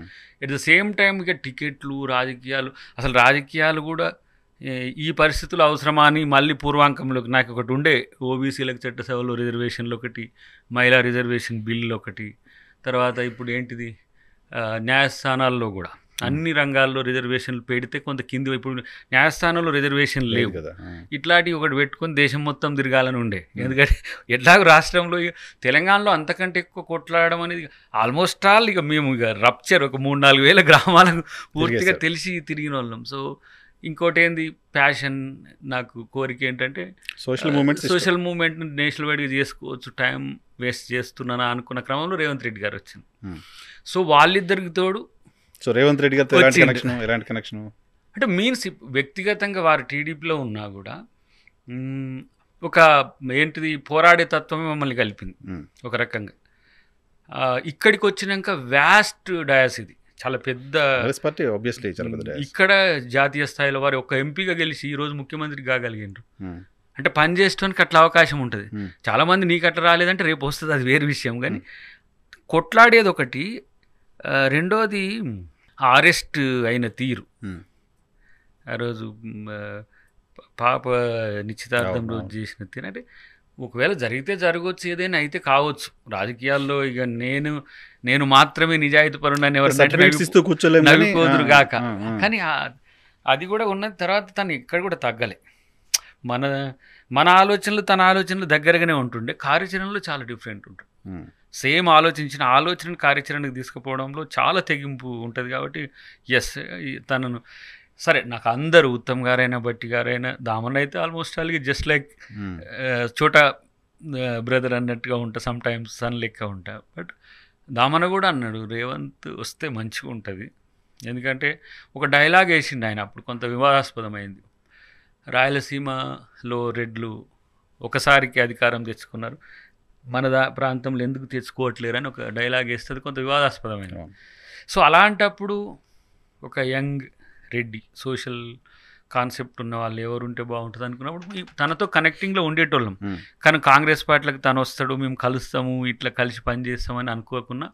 ఎట్ ద సేమ్ టైం ఇక టికెట్లు రాజకీయాలు, అసలు రాజకీయాలు కూడా ఈ పరిస్థితులు అవసరమా అని మళ్ళీ పూర్వాంకంలోకి నాకు ఒకటి ఉండే, ఓబీసీలకు చట్టసభలో రిజర్వేషన్లు ఒకటి, మహిళా రిజర్వేషన్ బిల్లు ఒకటి, తర్వాత ఇప్పుడు ఏంటిది న్యాయస్థానాల్లో కూడా అన్ని రంగాల్లో రిజర్వేషన్లు పెడితే కొంత కింది, ఇప్పుడు న్యాయస్థానంలో రిజర్వేషన్లు లేవు కదా, ఇట్లాంటివి ఒకటి పెట్టుకొని దేశం మొత్తం తిరగాలని ఉండే. ఎందుకంటే ఎట్లాగో రాష్ట్రంలో తెలంగాణలో అంతకంటే ఎక్కువ కొట్లాడడం అనేది ఆల్మోస్ట్ ఆల్ ఇక మేము ఇక రప్చర్ ఒక 3-4 వేల గ్రామాలకు పూర్తిగా తెలిసి తిరిగిన వాళ్ళం. సో ఇంకోటి ఏంది ప్యాషన్, నాకు కోరిక ఏంటంటే సోషల్ మూమెంట్ నేషనల్ వైడ్గా చేసుకోవచ్చు, టైం వేస్ట్ చేస్తున్నానా అనుకున్న క్రమంలో రేవంత్ రెడ్డి గారు వచ్చింది. సో వాళ్ళిద్దరికి తోడు రేవంత్ రెడ్డి గారు ఎలాంటి కనెక్షన్ అంటే మీన్స్ వ్యక్తిగతంగా వారు టీడీపీలో ఉన్నా కూడా ఒక ఏంటిది పోరాడే తత్వమే మమ్మల్ని కలిపింది ఒక రకంగా. ఇక్కడికి వచ్చినాక వ్యాస్ట్ డయాస్, ఇది చాలా పెద్ద పార్టీ ఆబ్వియస్లీ, ఇక్కడ జాతీయ స్థాయిలో వారు ఒక ఎంపీగా గెలిచి ఈరోజు ముఖ్యమంత్రి కాగలిగిండ్రు. అంటే పని చేసేటానికి అట్లా అవకాశం ఉంటుంది. చాలామంది నీకు అట్లా రాలేదంటే రేపు వస్తుంది, అది వేరే విషయం. కానీ కొట్లాడేది ఒకటి, రెండోది అరెస్ట్ అయిన తీరు. ఆ రోజు పాప నిశ్చితార్థం రోజు చేసిన తీరు అంటే ఒకవేళ జరిగితే జరగవచ్చు, ఏదైనా అయితే కావచ్చు. రాజకీయాల్లో ఇక నేను మాత్రమే నిజాయితీ పరుడని ఎవరు నవ్వుకోదురుగాక. కానీ అది కూడా ఉన్న తర్వాత తను ఇక్కడ కూడా తగ్గలే. మన ఆలోచనలు తన ఆలోచనలు దగ్గరగానే ఉంటుండే, కార్యాచరణలో చాలా డిఫరెంట్ ఉంటుంది. సేమ్ ఆలోచనను కార్యాచరణకు తీసుకుపోవడంలో చాలా తెగింపు ఉంటుంది. కాబట్టి ఎస్, తనను సరే నాకు అందరూ ఉత్తమ్ గారైనా భట్టి గారైనా దామన్ అయితే ఆల్మోస్ట్ అలాగే జస్ట్ లైక్ చోటా బ్రదర్ అన్నట్టుగా ఉంటా, సమ్ టైమ్స్ సన్ లెక్క ఉంటా. బట్ దామన కూడా అన్నాడు రేవంత్ వస్తే మంచిగా ఉంటుంది. ఎందుకంటే ఒక డైలాగ్ వేసిండు ఆయన, అప్పుడు కొంత వివాదాస్పదమైంది. రాయలసీమలో రెడ్లు ఒకసారికి అధికారం తెచ్చుకున్నారు, మన ప్రాంతంలో ఎందుకు తెచ్చుకోవట్లేరు అని ఒక డైలాగ్ వేస్తుంది, కొంత వివాదాస్పదమైనది. సో అలాంటప్పుడు ఒక యంగ్ రెడ్డి సోషల్ కాన్సెప్ట్ ఉన్న వాళ్ళు ఎవరు ఉంటే బాగుంటుంది అనుకున్నప్పుడు తనతో కనెక్టింగ్లో ఉండేటోళ్ళం. కానీ కాంగ్రెస్ పార్టీలకు తను వస్తాడు, మేము కలుస్తాము, ఇట్లా కలిసి పనిచేస్తామని అనుకోకుండా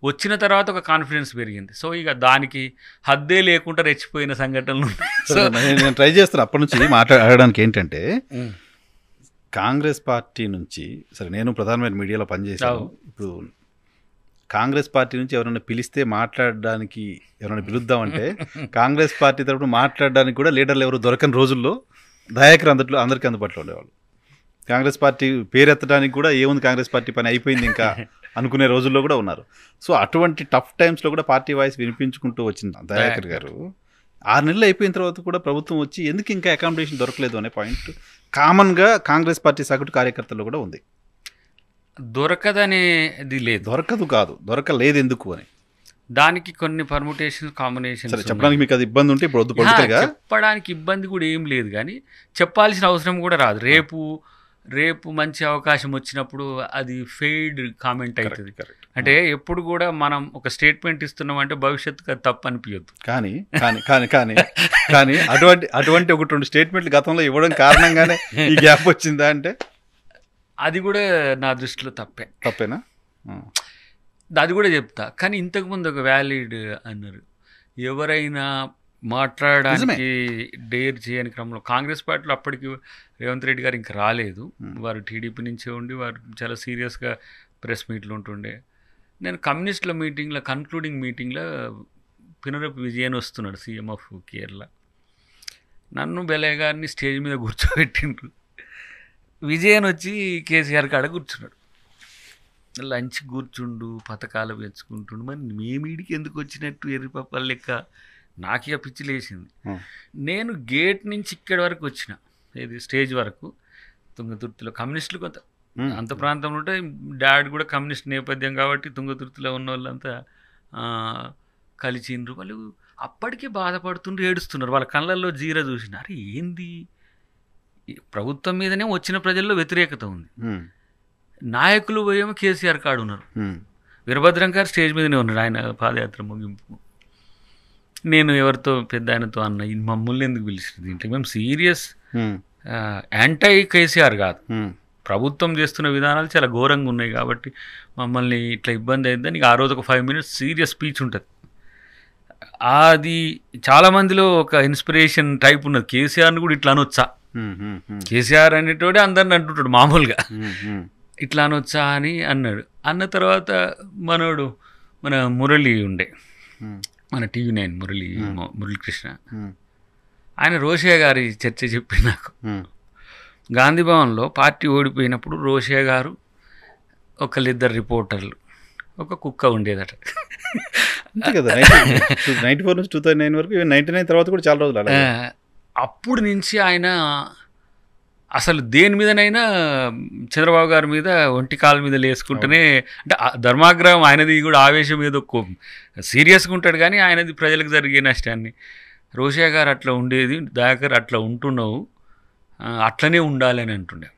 వచ్చిన తర్వాత ఒక కాన్ఫిడెన్స్ పెరిగింది. సో ఇక దానికి హద్దే లేకుండా రెచ్చిపోయిన సంఘటనలు. సో నేను ట్రై చేస్తాను అప్పటి నుంచి మాట్లాడడానికి. ఏంటంటే కాంగ్రెస్ పార్టీ నుంచి, సరే నేను ప్రధానమైన మీడియాలో పనిచేసాను, ఇప్పుడు కాంగ్రెస్ పార్టీ నుంచి ఎవరైనా పిలిస్తే మాట్లాడడానికి, ఎవరైనా పిలుద్దామంటే కాంగ్రెస్ పార్టీ తరపున మాట్లాడడానికి కూడా లీడర్లు ఎవరు దొరకని రోజుల్లో దయాకర్ అందరికీ అందుబాటులో ఉండేవాళ్ళు. కాంగ్రెస్ పార్టీ పేరెత్తడానికి కూడా ఏముంది, కాంగ్రెస్ పార్టీ పని అయిపోయింది ఇంకా అనుకునే రోజుల్లో కూడా ఉన్నారు. సో అటువంటి టఫ్ టైమ్స్లో కూడా పార్టీ వాయిస్ వినిపించుకుంటూ వచ్చింది దయాకర్ గారు. 6 నెలలు అయిపోయిన తర్వాత కూడా ప్రభుత్వం వచ్చి ఎందుకు ఇంకా అకామిడేషన్ దొరకలేదు అనే పాయింట్ కామన్గా కాంగ్రెస్ పార్టీ సగటు కార్యకర్తల్లో కూడా ఉంది. దొరకదనేది లేదు, దొరకదు కాదు, దొరకలేదు ఎందుకు అని దానికి కొన్ని పర్ముటేషన్ కాంబినేషన్ చెప్పడానికి మీకు అది ఇబ్బంది ఉంటే ఇప్పుడు చెప్పడానికి ఇబ్బంది కూడా ఏం లేదు, కానీ చెప్పాల్సిన అవసరం కూడా రాదు. రేపు మంచి అవకాశం వచ్చినప్పుడు అది ఫెయిడ్ కామెంట్ అవుతుంది. అంటే ఎప్పుడు కూడా మనం ఒక స్టేట్మెంట్ ఇస్తున్నాం అంటే భవిష్యత్తుకు అది తప్పు అనిపించద్దు. కానీ అటువంటి 1-2 స్టేట్మెంట్లు గతంలో ఇవ్వడం కారణంగానే ఈ గ్యాప్ వచ్చిందా అంటే అది కూడా నా దృష్టిలో తప్పేనా, అది కూడా చెప్తా. కానీ ఇంతకుముందు ఒక వ్యాలిడ్ అన్నారు, ఎవరైనా మాట్లాడడానికి డేర్ చేయని క్రమంలో కాంగ్రెస్ పార్టీలో అప్పటికి రేవంత్ రెడ్డి గారు ఇంకా రాలేదు, వారు టీడీపీ నుంచే ఉండి వారు చాలా సీరియస్గా ప్రెస్ మీట్లు ఉంటుండే. నేను కమ్యూనిస్టుల మీటింగ్లో కన్క్లూడింగ్ మీటింగ్లో పినరపి విజయన్ వస్తున్నాడు, సీఎం ఆఫ్ కేరళ. నన్ను బెలే గారిని స్టేజ్ మీద కూర్చోబెట్టిండ్రు, విజయన్ వచ్చి కేసీఆర్ కాడ కూర్చున్నాడు. లంచ్ కూర్చుండు పథకాలు పెంచుకుంటుండు. మరి మేమీడికి ఎందుకు వచ్చినట్టు ఎర్రి పప్పాల లెక్క నాకు ఇక పిచ్చి లేచింది. నేను గేట్ నుంచి ఇక్కడి వరకు వచ్చిన, ఇది స్టేజ్ వరకు. తుంగతుర్తిలో కమ్యూనిస్టులు కొంత అంత ప్రాంతంలో ఉంటే, డాడీ కూడా కమ్యూనిస్ట్ నేపథ్యం కాబట్టి తుంగతుర్తిలో ఉన్న వాళ్ళంతా కలిసిండ్రు. వాళ్ళు అప్పటికీ బాధపడుతుండ్రు, ఏడుస్తున్నారు. వాళ్ళ కళ్ళల్లో జీర చూసినారు. ఏంది ప్రభుత్వం మీదనే వచ్చిన ప్రజల్లో వ్యతిరేకత ఉంది. నాయకులు పోయేమో కేసీఆర్ కాడు ఉన్నారు. వీరభద్రం గారు స్టేజ్ మీదనే ఉన్నాడు ఆయన పాదయాత్ర ముగింపు. నేను ఎవరితో పెద్ద ఆయనతో అన్న, ఈ మమ్మల్ని ఎందుకు పిలిచింది దీంట్లో, మేము సీరియస్ యాంటై కేసీఆర్ కాదు, ప్రభుత్వం చేస్తున్న విధానాలు చాలా ఘోరంగా ఉన్నాయి కాబట్టి మమ్మల్ని ఇట్లా ఇబ్బంది అయిందని ఆ రోజు ఒక 5 minutes సీరియస్ స్పీచ్ ఉంటుంది. అది చాలామందిలో ఒక ఇన్స్పిరేషన్ టైప్ ఉన్నది. కేసీఆర్ని కూడా ఇట్లా అనొచ్చా, కేసీఆర్ అనేటోడే అందరిని అంటుంటాడు మామూలుగా, ఇట్లా అనొచ్చా అని అన్నాడు. అన్న తర్వాత మనోడు మన మురళి ఉండే, మన TV9 మురళీకృష్ణ, ఆయన రోషయ్య గారి చర్చ చెప్పి నాకు, గాంధీ భవన్లో పార్టీ ఓడిపోయినప్పుడు రోషయ్య గారు, ఒకళ్ళిద్దరు రిపోర్టర్లు, ఒక కుక్క ఉండేదట. అంతే కదా, 94 నుంచి 2009 వరకు, 99 తర్వాత కూడా చాలా రోజులు. అప్పుడు నుంచి ఆయన అసలు దేని మీదనైనా చంద్రబాబు గారి మీద ఒంటి కాల మీద లేసుకుంటేనే, అంటే ధర్మాగ్రహం ఆయనది కూడా, ఆవేశం ఏదో సీరియస్గా ఉంటాడు కానీ ఆయనది ప్రజలకు జరిగే నష్టాన్ని. రోషయ్య గారు అట్లా ఉండేది, దయాకర్ అట్లా ఉంటున్నావు, అట్లనే ఉండాలి అని అంటుండే.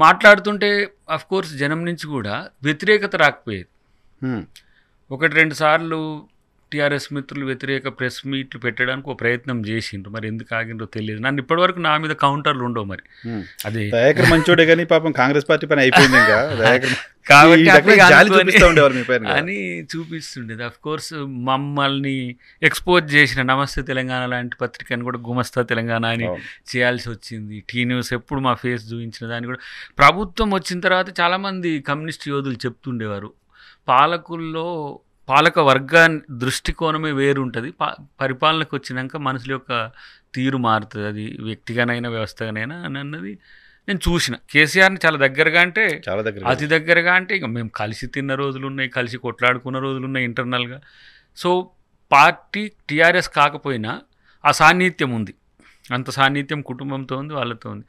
మాట్లాడుతుంటే అఫ్కోర్స్ జనం నుంచి కూడా వ్యతిరేకత రాకపోయేది. 1-2 సార్లు టీఆర్ఎస్ మిత్రులు వ్యతిరేక ప్రెస్ మీట్లు పెట్టడానికి ఒక ప్రయత్నం చేసిండ్రు, మరి ఎందుకు ఆగిండ్రో తెలియదు. నన్ను ఇప్పటివరకు నా మీద కౌంటర్లు ఉండవు. మరి అది దయాకర్ మంచోడే కానీ పాపం కాంగ్రెస్ పార్టీ పని అయిపోయింది అని చూపిస్తుండేది. అఫ్ కోర్స్ మమ్మల్ని ఎక్స్పోజ్ చేసిన నమస్తే తెలంగాణ లాంటి పత్రికని కూడా గుమస్తా తెలంగాణ అని చేయాల్సి వచ్చింది. టీ-న్యూస్ ఎప్పుడు మా ఫేస్ చూపించిన దాన్ని కూడా. ప్రభుత్వం వచ్చిన తర్వాత చాలామంది కమ్యూనిస్ట్ యోధులు చెప్తుండేవారు, పాలక వర్గాన్ని దృష్టికోణమే వేరు ఉంటుంది, పరిపాలనకు వచ్చినాక మనుషుల యొక్క తీరు మారుతుంది, అది వ్యక్తిగానైనా వ్యవస్థగానైనా అని అన్నది నేను చూసిన. కేసీఆర్ని చాలా దగ్గరగా, అంటే అతి దగ్గరగా, అంటే ఇక మేము కలిసి తిన్న రోజులు ఉన్నాయి, కలిసి కొట్లాడుకున్న రోజులు ఉన్నాయి ఇంటర్నల్గా. సో పార్టీ టీఆర్ఎస్ కాకపోయినా ఆ సాన్నిహిత్యం ఉంది, అంత సాన్నిహిత్యం కుటుంబంతో ఉంది, వాళ్ళతో ఉంది.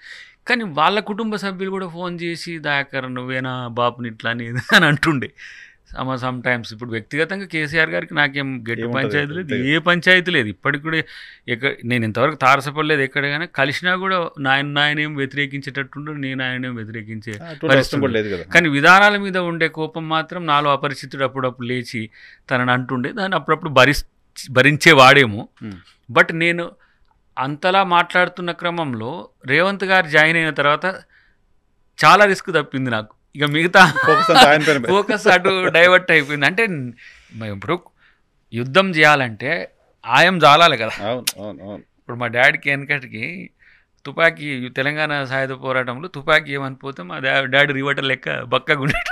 కానీ వాళ్ళ కుటుంబ సభ్యులు కూడా ఫోన్ చేసి దయాకర్ నువ్వేనా బాబుని ఇట్లా అని అంటుండే సమ్ టైమ్స్. ఇప్పుడు వ్యక్తిగతంగా కేసీఆర్ గారికి నాకేం గట్టి పంచాయతీ లేదు, ఏ పంచాయతీ లేదు ఇప్పటికి కూడా. నేను ఇంతవరకు తారసపడలేదు ఎక్కడ, కానీ కలిసినా కూడా నాయనేం వ్యతిరేకించేటట్టుండో, నేను ఆయనేం వ్యతిరేకించే పరిస్థితి. కానీ విధానాల మీద ఉండే కోపం మాత్రం నాలో అపరిచితుడు అప్పుడప్పుడు లేచి తనని అంటుండే, దాన్ని అప్పుడప్పుడు భరించేవాడేమో. బట్ నేను అంతలా మాట్లాడుతున్న క్రమంలో రేవంత్ గారు జాయిన్ అయిన తర్వాత చాలా రిస్క్ తప్పింది నాకు. ఇక మిగతా ఫోకస్ అటు డైవర్ట్ అయిపోయింది. అంటే ఇప్పుడు యుద్ధం చేయాలంటే ఆయం జాలాలి కదా. ఇప్పుడు మా డాడీకి వెనకటికి తుపాకీ, తెలంగాణ సాయుధ పోరాటంలో తుపాకీ ఏమనిపోతే మా డాడీ రివర్టర్ లెక్క బక్కగా ఉండేట.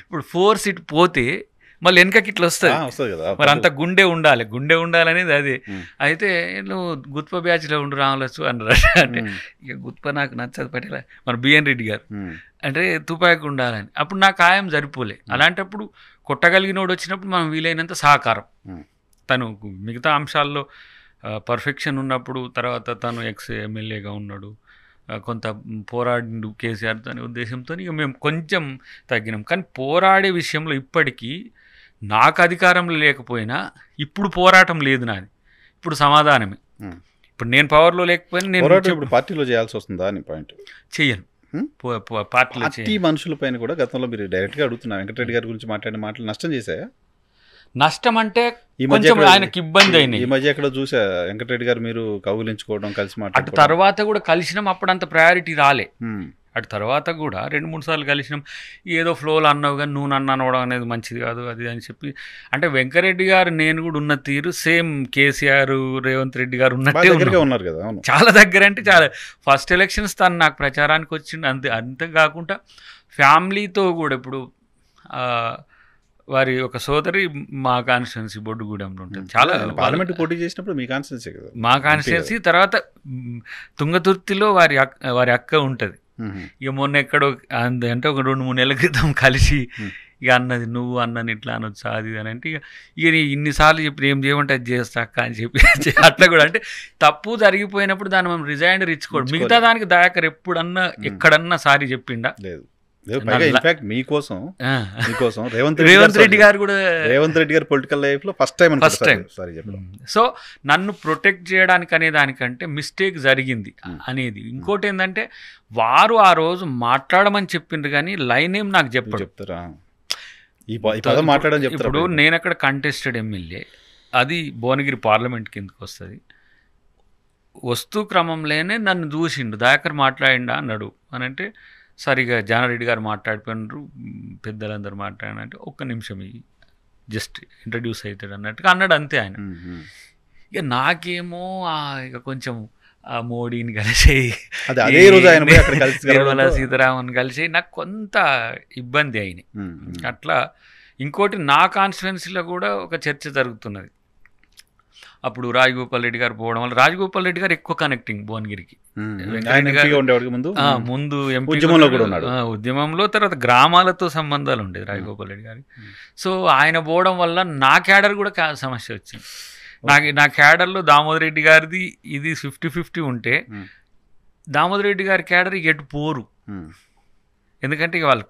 ఇప్పుడు ఫోర్స్ ఇటు పోతే మళ్ళీ వెనకకి ఇట్లా వస్తుంది కదా, మరి అంత గుండె ఉండాలనేది అది. అయితే నువ్వు గుత్ప బ్యాచ్లో ఉండు రామలచ్చు అన్నారు. అంటే ఇక గుత్ప నాకు నచ్చదు, పటేల మన బిఎన్ రెడ్డి గారు అంటే తుపాకి ఉండాలని. అప్పుడు నాకు ఆయం సరిపోలే. అలాంటప్పుడు కొట్టగలిగినోడు వచ్చినప్పుడు మనం వీలైనంత సహకారం, తను మిగతా అంశాల్లో పర్ఫెక్షన్ ఉన్నప్పుడు, తర్వాత తను ఎమ్మెల్యేగా ఉన్నాడు, కొంత పోరాడిండు కేసీఆర్ అనే ఉద్దేశంతో ఇక మేము కొంచెం తగ్గినాం. కానీ పోరాడే విషయంలో ఇప్పటికీ నాకు అధికారంలో లేకపోయినా ఇప్పుడు పోరాటం లేదు నాది, ఇప్పుడు సమాధానమే. ఇప్పుడు నేను పవర్లో లేకపోయినా నేను పార్టీలో చేయాల్సి వస్తుందా అని పాయింట్ చెయ్యను. పార్టీ మనుషుల పైన కూడా గతంలో మీరు డైరెక్ట్గా అడుగుతున్నా, వెంకటరెడ్డి గారి గురించి మాట్లాడిన మాటలు నష్టం చేశాయా? నష్టం అంటే కొంచెం ఆయనకి ఇబ్బంది అయింది. ఈ మధ్య ఎక్కడ చూసా వెంకటరెడ్డి గారు మీరు కౌగులించుకోవడం, కలిసి మాట్లాడడం. అటు తర్వాత కూడా కలిసినాం, అప్పుడు అంత ప్రయారిటీ రాలే. అటు తర్వాత కూడా 2-3 సార్లు కలిసినాం. ఏదో ఫ్లోలో అన్నావు కానీ నువ్వు నన్ను అనవడం అనేది మంచిది కాదు అది అని చెప్పి. అంటే వెంకరెడ్డి గారు నేను కూడా ఉన్న తీరు సేమ్ కేసీఆర్ రేవంత్ రెడ్డి గారు ఉన్నట్టే ఉన్నారు కదా, చాలా దగ్గర. అంటే చాలా ఫస్ట్ ఎలక్షన్స్ తను నాకు ప్రచారానికి వచ్చిండు. అంతేకాకుండా ఫ్యామిలీతో కూడా ఇప్పుడు వారి ఒక సోదరి మా కాన్స్టిట్యున్సీ బొడ్డుగూడెంలో ఉంటుంది. చాలా పార్లమెంట్ పోటీ చేసినప్పుడు మీ కాన్స్టిట్యున్సీ కదా, మా కాన్స్టిట్యున్సీ. తర్వాత తుంగతుర్తిలో వారి అక్క ఉంటుంది, ఇక మొన్న ఎక్కడో అంటే ఒక 2-3 నెలల క్రితం కలిసి ఇక అన్నది నువ్వు అన్నని ఇట్లా అనొచ్చు అది అని అంటే ఇక ఇన్నిసార్లు చెప్పి ఏం చేయమంటే అది చేస్తా అక్క అని చెప్పి అట్లా కూడా అంటే తప్పు జరిగిపోయినప్పుడు దాన్ని మనం రిజైండర్ ఇచ్చుకోడు. మిగతా దానికి దయాకర్ ఎప్పుడన్నా ఎక్కడన్నా సారీ చెప్పిండా లేదు. ఇన్ఫాక్ట్ మీకోసం రేవంత్ రెడ్డి గారు కూడా పొలిటికల్ లైఫ్ లో ఫస్ట్ టైం సారీ చెప్పారు. సో నన్ను ప్రొటెక్ట్ చేయడానికి అనే దానికంటే మిస్టేక్ జరిగింది అనేది. ఇంకోటి ఏంటంటే వారు ఆ రోజు మాట్లాడమని చెప్పిండ్రు కానీ లైన్ ఏం నాకు చెప్తారా ఇప్పుడు నేను అక్కడ కంటెస్టెడ్ ఎమ్మెల్యే, అది భువనగిరి పార్లమెంట్ కిందకి వస్తుంది. వస్తూ క్రమంలోనే నన్ను చూసిండు, దయాకర్ మాట్లాడిండా అన్నాడు అని అంటే సరిగా జానారెడ్డి గారు మాట్లాడిపోయినారు, పెద్దలందరూ మాట్లాడినంటే ఒక్క నిమిషం జస్ట్ ఇంట్రడ్యూస్ అవుతాడు అన్నట్టుగా అన్నాడు అంతే ఆయన. ఇక నాకేమో ఇక కొంచెం ఆ మోడీని కలిసి నిర్మలా సీతారామన్ కలిసి నాకు కొంత ఇబ్బంది అయినాయి. అట్లా ఇంకోటి నా కాన్స్టిట్యున్సీలో కూడా ఒక చర్చ జరుగుతున్నది. అప్పుడు రాజగోపాల్ రెడ్డి గారు పోవడం వల్ల, రాజగోపాల్ రెడ్డి గారు ఎక్కువ కనెక్టింగ్ భువనగిరికి ముందు ఉద్యమంలో, తర్వాత గ్రామాలతో సంబంధాలు ఉండేది రాజగోపాల్ రెడ్డి గారికి. సో ఆయన పోవడం వల్ల నా క్యాడర్ కూడా సమస్య వచ్చింది. నా క్యాడర్లో దామోదర్ రెడ్డి గారిది ఇది 50-50 ఉంటే దామోదర్ రెడ్డి గారి క్యాడర్ ఎటు పోరు, ఎందుకంటే ఇక వాళ్ళు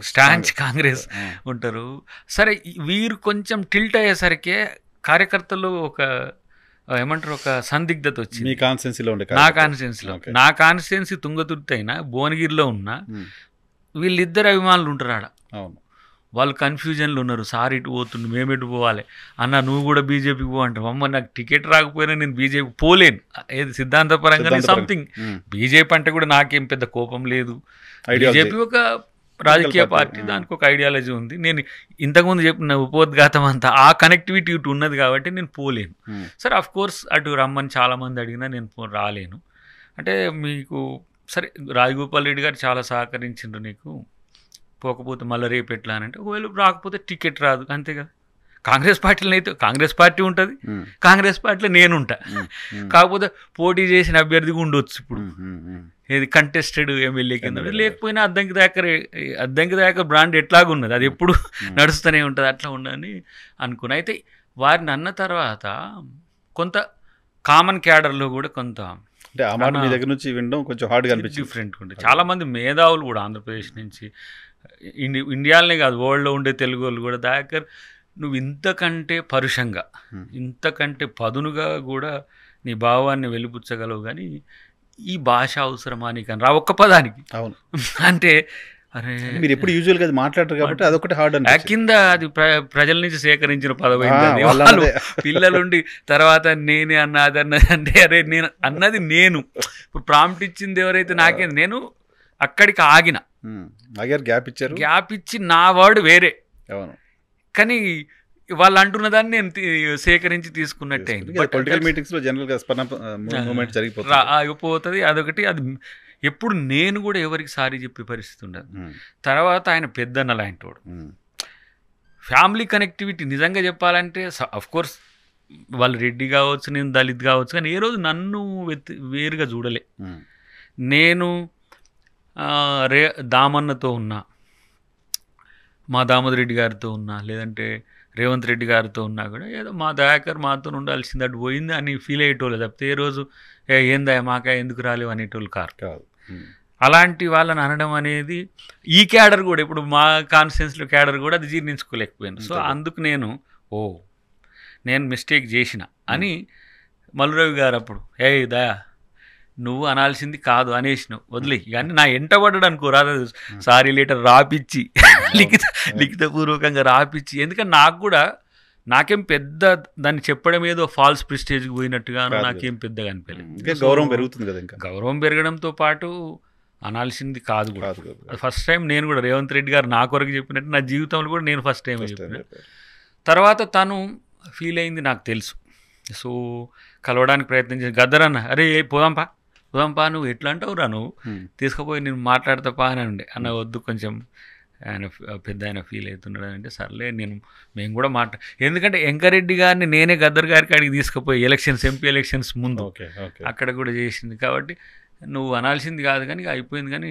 స్టాంచ్ కాంగ్రెస్ ఉంటారు. సరే వీరు కొంచెం టిల్ట్ అయ్యేసరికి కార్యకర్తలు ఒక ఏమంటారు ఒక సందిగ్ధత వచ్చింది. నా కాన్స్టిట్యున్సీ తుంగతుర్తి అయినా భువనగిరిలో ఉన్నా వీళ్ళిద్దరు అభిమానులు ఉంటారు ఆడ. వాళ్ళు కన్ఫ్యూజన్లు ఉన్నారు, సార్ ఇటు పోతుండు మేము ఎటు పోవాలి అన్న, నువ్వు కూడా బీజేపీకి పో అంటావు. అమ్మ నాకు టికెట్ రాకపోయినా నేను బీజేపీ పోలేను, ఏది సిద్ధాంతపరంగా సంథింగ్. బీజేపీ అంటే కూడా నాకేం పెద్ద కోపం లేదు, బీజేపీ ఒక రాజకీయ పార్టీ, దానికి ఒక ఐడియాలజీ ఉంది. నేను ఇంతకుముందు చెప్పిన ఉపోద్ఘాతం అంతా ఆ కనెక్టివిటీ ఇటు ఉన్నది కాబట్టి నేను పోలేను. సరే అఫ్ కోర్స్ అటు రమ్మని చాలామంది అడిగినా నేను రాలేను. అంటే మీకు సరే రాజగోపాల్ రెడ్డి గారు చాలా సహకరించిండ్రు నీకు, పోకపోతే మళ్ళీ రేపు ఎట్లా అని అంటే ఒకవేళ రాకపోతే టికెట్ రాదు అంతే కదా. కాంగ్రెస్ పార్టీలో అయితే కాంగ్రెస్ పార్టీ ఉంటుంది, కాంగ్రెస్ పార్టీలో నేనుంటా, కాకపోతే పోటీ చేసిన అభ్యర్థిగా ఉండొచ్చు. ఇప్పుడు ఏది కంటెస్టెడ్ ఎమ్మెల్యే కింద లేకపోయినా అద్దంకి దాకా బ్రాండ్ ఎట్లాగున్నది, అది ఎప్పుడు నడుస్తూనే ఉంటుంది, అట్లా ఉండని అనుకున్నా. అయితే వారిని అన్న తర్వాత కొంత కామన్ క్యాడర్లో కూడా కొంత దగ్గర నుంచి వినడం కొంచెం హార్డ్గా అనిపించింది, డిఫరెంట్గా ఉంటుంది. చాలామంది మేధావులు కూడా ఆంధ్రప్రదేశ్ నుంచి, ఇండియాలోనే కాదు వరల్డ్లో ఉండే తెలుగు వాళ్ళు కూడా దయాకర్ నువ్వు ఇంతకంటే పరుషంగా ఇంతకంటే పదునుగా కూడా నీ భావాన్ని వెలిపుచ్చగలవు, కానీ ఈ భాష అవసరమా నీకని రా ఒక్క పదానికి. అవును అంటే అరే మీరు ఎప్పుడు యూజువల్గా అది మాట్లాడతారు కాబట్టి అదొకటి హార్డ్ అని కింద అది ప్రజల నుంచి సేకరించిన పదమైంది. వాళ్ళు పిల్లలుండి తర్వాత నేనే అన్న అది అన్నది అంటే అరే నేను అన్నది నేను ఇప్పుడు ప్రాంప్ట్ ఇచ్చింది ఎవరైతే నాకే, నేను అక్కడికి ఆగిన, గ్యాప్ ఇచ్చి నా వర్డ్ వేరే, కానీ వాళ్ళు అంటున్న దాన్ని నేను సేకరించి తీసుకున్నట్టే అయిపోతుంది. అదొకటి. అది ఎప్పుడు నేను కూడా ఎవరికి సారీ చెప్పే పరిస్థితి ఉండదు. తర్వాత ఆయన పెద్దన్న లాంటి వాడు, ఫ్యామిలీ కనెక్టివిటీ నిజంగా చెప్పాలంటే అఫ్ కోర్స్ వాళ్ళు రెడ్డి కావచ్చు, నేను దళిత్ కావచ్చు, కానీ ఏ రోజు నన్ను వేరుగా చూడలే. నేను దామన్నతో ఉన్నా, మా దామోదర్ రెడ్డి గారితో ఉన్నా, లేదంటే రేవంత్ రెడ్డి గారితో ఉన్నా కూడా ఏదో మా దయాకర్ మాతో ఉండాల్సింది అటు పోయింది అని ఫీల్ అయ్యేటోళ్ళు తప్పితే ఏ రోజు ఏందా మాకా ఎందుకు రాలేవు అనేటోళ్ళు కాదు. అలాంటి వాళ్ళని అనడం అనేది ఈ క్యాడర్ కూడా ఇప్పుడు మా కాన్స్టిట్యున్సీలో క్యాడర్ కూడా అది జీర్ణించుకోలేకపోయాను. సో అందుకు నేను మిస్టేక్ చేసిన అని మల్లురవి గారు అప్పుడు దయా నువ్వు అనాల్సింది కాదు అనేసినావు వదిలే, కానీ నా ఎంటబడ్డాడు అనుకో రాదు, సారీ లెటర్ రాపిచ్చి లిఖితపూర్వకంగా రాపిచ్చి, ఎందుకంటే నాకు కూడా నాకేం పెద్ద దాన్ని చెప్పడం ఏదో ఫాల్స్ ప్రిస్టేజ్కి పోయినట్టుగాను నాకేం పెద్దగా అనిపించలేదు. గౌరవం పెరుగుతుంది కదా, ఇంకా గౌరవం పెరగడంతో పాటు అనాల్సింది కాదు కూడా. ఫస్ట్ టైం నేను కూడా రేవంత్ రెడ్డి గారు నా కొరకు చెప్పినట్టు నా జీవితంలో కూడా నేను ఫస్ట్ టైం చెప్పిన తర్వాత తను ఫీల్ అయింది నాకు తెలుసు. సో కలవడానికి ప్రయత్నించింది. గద్దరన్న అరే పోదాంపా నువ్వు ఎట్లా అంటావు రా, నువ్వు తీసుకుపోయి నేను మాట్లాడతాపా అని ఉండే అన్న, వద్దు కొంచెం ఆయన పెద్ద ఆయన ఫీల్ అవుతున్నాడు అంటే సర్లే మేము కూడా ఎందుకంటే వెంకరెడ్డి గారిని నేనే గద్దర్ గారికి అడిగి తీసుకుపోయి ఎంపీ ఎలక్షన్స్ ముందు అక్కడ కూడా చేసింది కాబట్టి నువ్వు అనాల్సింది కాదు కానీ ఇక అయిపోయింది కానీ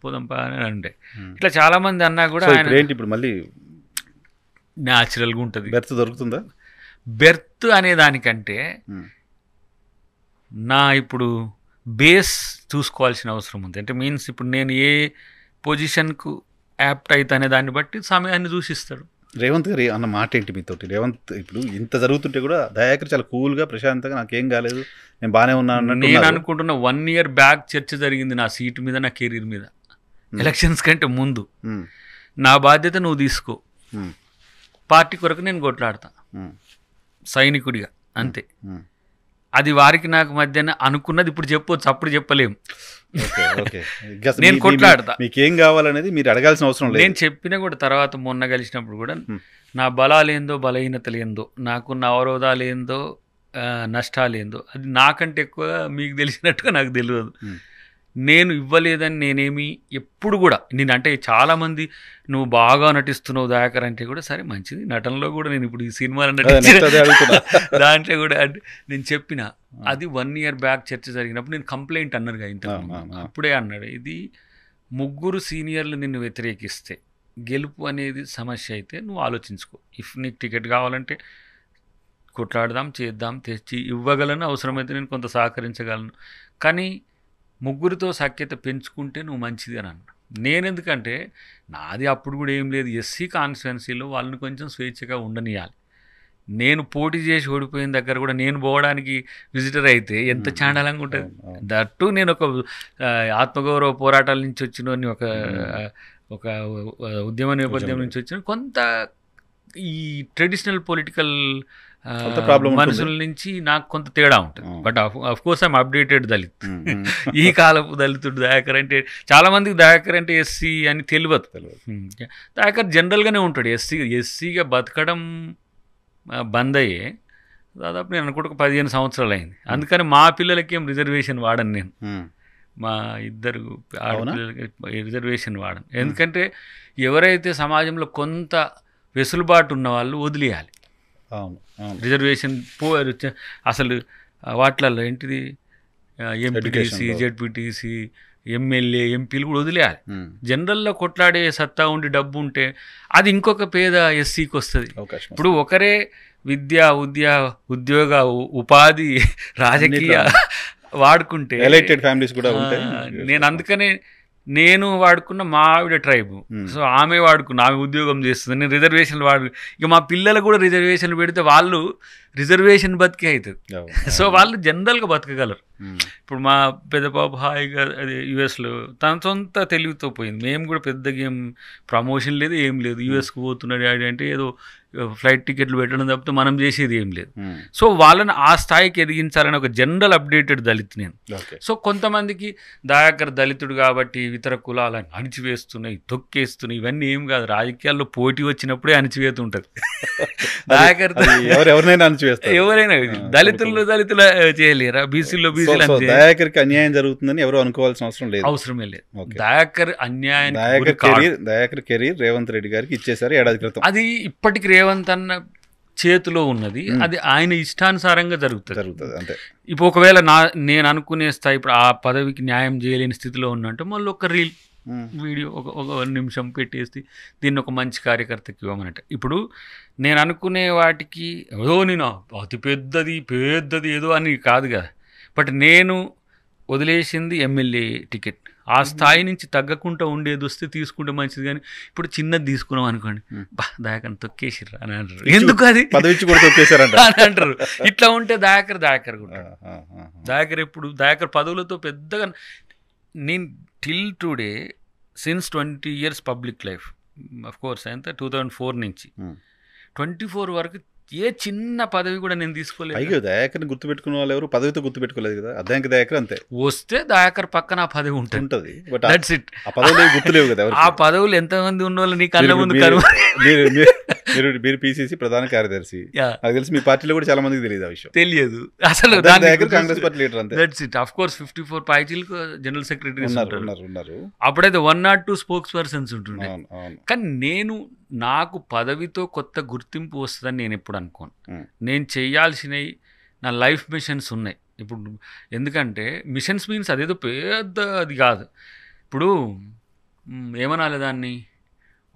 పోదాం పా అని అంటే ఇట్లా చాలామంది అన్నా కూడా ఆయన ఏంటి ఇప్పుడు మళ్ళీ న్యాచురల్గా ఉంటుంది. బెర్త్ దొరుకుతుందా? బెర్త్ అనే దానికంటే నా ఇప్పుడు బేస్ చూసుకోవాల్సిన అవసరం ఉంది. అంటే మీన్స్ ఇప్పుడు నేను ఏ పొజిషన్కు యాప్ట్ అయితే అనే దాన్ని బట్టి సమయాన్ని చూసిస్తాడు. రేవంత్ గారు అన్న మాట ఏంటి మీతోటి? రేవంత్ ఇప్పుడు ఇంత జరుగుతుంటే కూడా దయాకర్ చాలా కూల్గా ప్రశాంతంగా నాకేం కాలేదు, నేను బాగానే ఉన్నాను. నేను అనుకుంటున్న 1 year బ్యాక్ చర్చ జరిగింది నా సీటు మీద, నా కెరీర్ మీద, ఎలక్షన్స్ కంటే ముందు. నా బాధ్యత నువ్వు తీసుకో, పార్టీ కొరకు నేను కొట్లాడతా సైనికుడిగా, అంతే. అది వారికి నాకు మధ్యన అనుకున్నది ఇప్పుడు చెప్పొచ్చు, అప్పుడు చెప్పలేము. నేను కొట్లాడతా, మీకేం కావాలనేది మీరు అడగాల్సిన అవసరం లేదు. నేను చెప్పినా కూడా తర్వాత మొన్న కలిసినప్పుడు కూడా నా బలాలేందో బలహీనతలేందో, నాకున్న అవరోధాలేందో నష్టాలేందో అది నాకంటే ఎక్కువ మీకు తెలిసినట్టుగా నాకు తెలియదు. నేను ఇవ్వలేదని నేనేమి ఎప్పుడు కూడా అంటే చాలామంది నువ్వు బాగా నటిస్తున్నావు దయాకర్ అంటే కూడా సరే మంచిది, నటనలో కూడా నేను ఇప్పుడు ఈ సినిమాలో దాంట్లో కూడా నేను చెప్పిన అది 1 year బ్యాక్ చర్చ జరిగినప్పుడు నేను కంప్లైంట్ అన్నారుగా ఇంత అప్పుడే అన్నాడు, ఇది 3 సీనియర్లు నిన్ను వ్యతిరేకిస్తే గెలుపు అనేది సమస్య అయితే నువ్వు ఆలోచించుకో, ఇఫ్ నీకు టికెట్ కావాలంటే కొట్లాడదాం, చేద్దాం, తెచ్చి ఇవ్వగలను, అవసరమైతే నేను కొంత సహకరించగలను, కానీ 3తో సఖ్యత పెంచుకుంటే నువ్వు మంచిది అని అన్నా. నేనెందుకంటే నాది అప్పుడు కూడా ఏం లేదు, ఎస్సీ కాన్స్టిట్యున్సీలో వాళ్ళని కొంచెం స్వేచ్ఛగా ఉండనియాలి. నేను పోటీ చేసి ఓడిపోయిన దగ్గర కూడా నేను పోవడానికి విజిటర్ అయితే ఎంత చాండాలంగా ఉంటుంది. దట్టు నేను ఒక ఆత్మగౌరవ పోరాటాల నుంచి వచ్చిన ఒక ఉద్యమ నేపథ్యం నుంచి వచ్చిన కొంత ఈ ట్రెడిషనల్ పొలిటికల్ మనుషుల నుంచి నాకు కొంత తేడా ఉంటుంది. But of course I'm updated Dalit. ఈ కాలపు దళితుడు దయాకర్ అంటే చాలా మందికి దయాకర్ అంటే ఎస్సీ అని తెలియదు. దయాకర్ జనరల్గానే ఉంటాడు, ఎస్సీగా బతకడం బంద్ అయ్యే దాదాపు నేను అనుకుంటే 15 సంవత్సరాలు అయింది. అందుకని మా పిల్లలకి ఏం రిజర్వేషన్ వాడను, నేను మా 2 ఆడపిల్లలకి రిజర్వేషన్ వాడను. ఎందుకంటే ఎవరైతే సమాజంలో కొంత వెసులుబాటు ఉన్న వాళ్ళు వదిలేయాలి రిజర్వేషన్. అసలు వాటిలలో ఏంటిది ఎంపీటీసీ, జెడ్పీటీసీ, ఎమ్మెల్యే, ఎంపీలు కూడా వదిలేయాలి. జనరల్లో కొట్లాడే సత్తా ఉండి డబ్బు ఉంటే అది ఇంకొక పేద ఎస్సీకి వస్తుంది. ఇప్పుడు ఒకరే విద్య, ఉద్యోగ, ఉపాధి, రాజకీయ వాడుకుంటే ఎలైటెడ్ ఫ్యామిలీస్ కూడా ఉంటాయి. నేను అందుకనే నేను వాడుకున్న మా ఆవిడ ట్రైబ్, సో ఆమె వాడుకున్న, ఆమె ఉద్యోగం చేస్తుంది, నేను రిజర్వేషన్లు ఇక మా పిల్లలు కూడా రిజర్వేషన్లు పెడితే వాళ్ళు రిజర్వేషన్ బతికే అవుతుంది. సో వాళ్ళు జనరల్గా బతకగలరు. ఇప్పుడు మా పెద్ద పాప హాయిగా అది యుఎస్లో తన సొంత తెలివితో పోయింది. మేము కూడా పెద్దగా ఏం ప్రమోషన్ లేదు, ఏం లేదు. యుఎస్కి పోతున్నాడు డాడీ అంటే ఏదో ఫ్లైట్ టికెట్లు పెట్టడం తప్పితే మనం చేసేది ఏం లేదు. సో వాళ్ళని ఆ స్థాయికి ఎదిగించాలని ఒక జనరల్ అప్డేటెడ్ దళిత్ నేను. సో కొంతమందికి దయాకర్ దళితుడు కాబట్టి ఇతర కులాలను అణిచివేస్తున్నాయి, తొక్కేస్తున్నాయి, ఇవన్నీ ఏం కాదు. రాజకీయాల్లో పోటీ వచ్చినప్పుడే అణిచివేత ఉంటుంది. దయాకర్ ఎవరైనా దళితులు చేయలేరా, బీసీలో దయాకర్కి అన్యాయం జరుగుతుందని ఎవరు అనుకోవాల్సిన అవసరమే లేదు. దయాకర్ అన్యాయం, దయాకర్ కెరీర్ రేవంత్ రెడ్డి గారికి ఇచ్చేసారు ఏడాది క్రితం. అది ఇప్పటికి రేవంత్ అన్న చేతిలో ఉన్నది, అది ఆయన ఇష్టానుసారంగా జరుగుతుంది అంతే. ఇప్పుడు ఒకవేళ నేను అనుకునే స్థాయి ఇప్పుడు ఆ పదవికి న్యాయం చేయలేని స్థితిలో ఉన్నట్టు మళ్ళీ ఒక రీల్ వీడియో ఒక 1 నిమిషం పెట్టేసి దీన్ని ఒక మంచి కార్యకర్తకి ఇవ్వమన్నట్టు. ఇప్పుడు నేను అనుకునే వాటికి ఏదో నేను అతి పెద్దది ఏదో అని కాదు కదా. బట్ నేను వదిలేసింది ఎమ్మెల్యే టికెట్, ఆ స్థాయి నుంచి తగ్గకుండా ఉండేది వస్తే తీసుకుంటే మంచిది. కానీ ఇప్పుడు చిన్నది తీసుకున్నాం అనుకోండి, దయాకర్ తొక్కేసిర్రు అని అంటారు. ఎందుకు అది అని అంటారు. ఇట్లా ఉంటే దయాకర్ ఎప్పుడు దయాకర్ పదవులతో పెద్దగా నేను till today since 20 years public life, of course ఎంత 2004 నుంచి 24 వరకు ఏ చిన్న పదవి కూడా నేను తీసుకోలేదు. అయ్యో దయాకర్ని గుర్తుపెట్టుకున్న వాళ్ళు ఎవరు పదవితో గుర్తుపెట్టుకోలేదు కదా. అద్దాక దయాకర్ అంతే, వస్తే దయాకర్ పక్కన ఆ పదవి ఉంటుంది. That's it. ఆ పదవులు గుర్తులేవు కదా. ఆ పదవులు ఎంతమంది ఉన్న వాళ్ళు నీ కళ్ళ ముందు మీరు పిసిసి ప్రధాన కార్యదర్శి, నాకు తెలిసి మీ పార్టీలో కూడా చాలా మందికి తెలియదు ఆ విషయం. తెలియదు అసలు. కాంగ్రెస్ పార్టీ లీడర్ అంతే. That's it. ఆఫ్ కోర్స్ 54 పార్టీలకు జనరల్ సెక్రటరీ ఉన్నారు. అప్పుడైతే 1 or 2 స్పోక్స్ పర్సన్స్ ఉంటుండే. కానీ నాకు పదవితో కొత్త గుర్తింపు వస్తుందని నేను ఎప్పుడు అనుకోను. నేను చేయాల్సినవి నా లైఫ్ మిషన్స్ ఉన్నాయి. ఇప్పుడు ఎందుకంటే మిషన్స్ మీన్స్ అదేదో పెద్ద అది కాదు. ఇప్పుడు ఏమనాలి దాన్ని,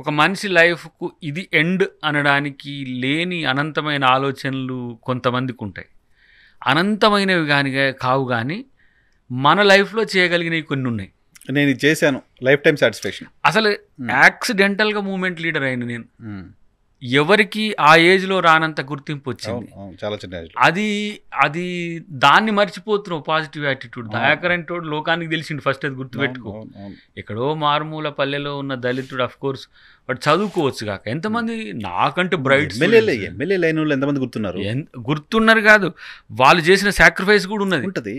ఒక మనిషి లైఫ్కు ఇది ఎండ్ అనడానికి లేని అనంతమైన ఆలోచనలు కొంతమందికి ఉంటాయి. అనంతమైనవి కానీ కావు, కానీ మన లైఫ్లో చేయగలిగినవి కొన్ని ఉన్నాయి. నేను ఇది చేశాను, లైఫ్ టైం సాటిస్ఫాక్షన్. అసలు యాక్సిడెంటల్గా మూమెంట్ లీడర్ అయిన నేను, ఎవరికి ఆ ఏజ్లో రానంత గుర్తింపు వచ్చింది. చాలా చిన్న ఏజ్. అది దాన్ని మర్చిపోతున్నావు. Positive attitude. దయాకర్ అంటోడు లోకానికి తెలిసిండు ఫస్ట్, అది గుర్తుపెట్టుకో. ఎక్కడో మారుమూల పల్లెలో ఉన్న దళితుడు, అఫ్ కోర్స్ వాడు చదువుకోవచ్చు కాక, ఎంతమంది నాకంటే బ్రైట్ ఎమ్మెల్యే లైన్ వాళ్ళు ఎంతమంది గుర్తున్నారు కాదు, వాళ్ళు చేసిన సాక్రిఫైస్ కూడా ఉన్నది. ఉంటుంది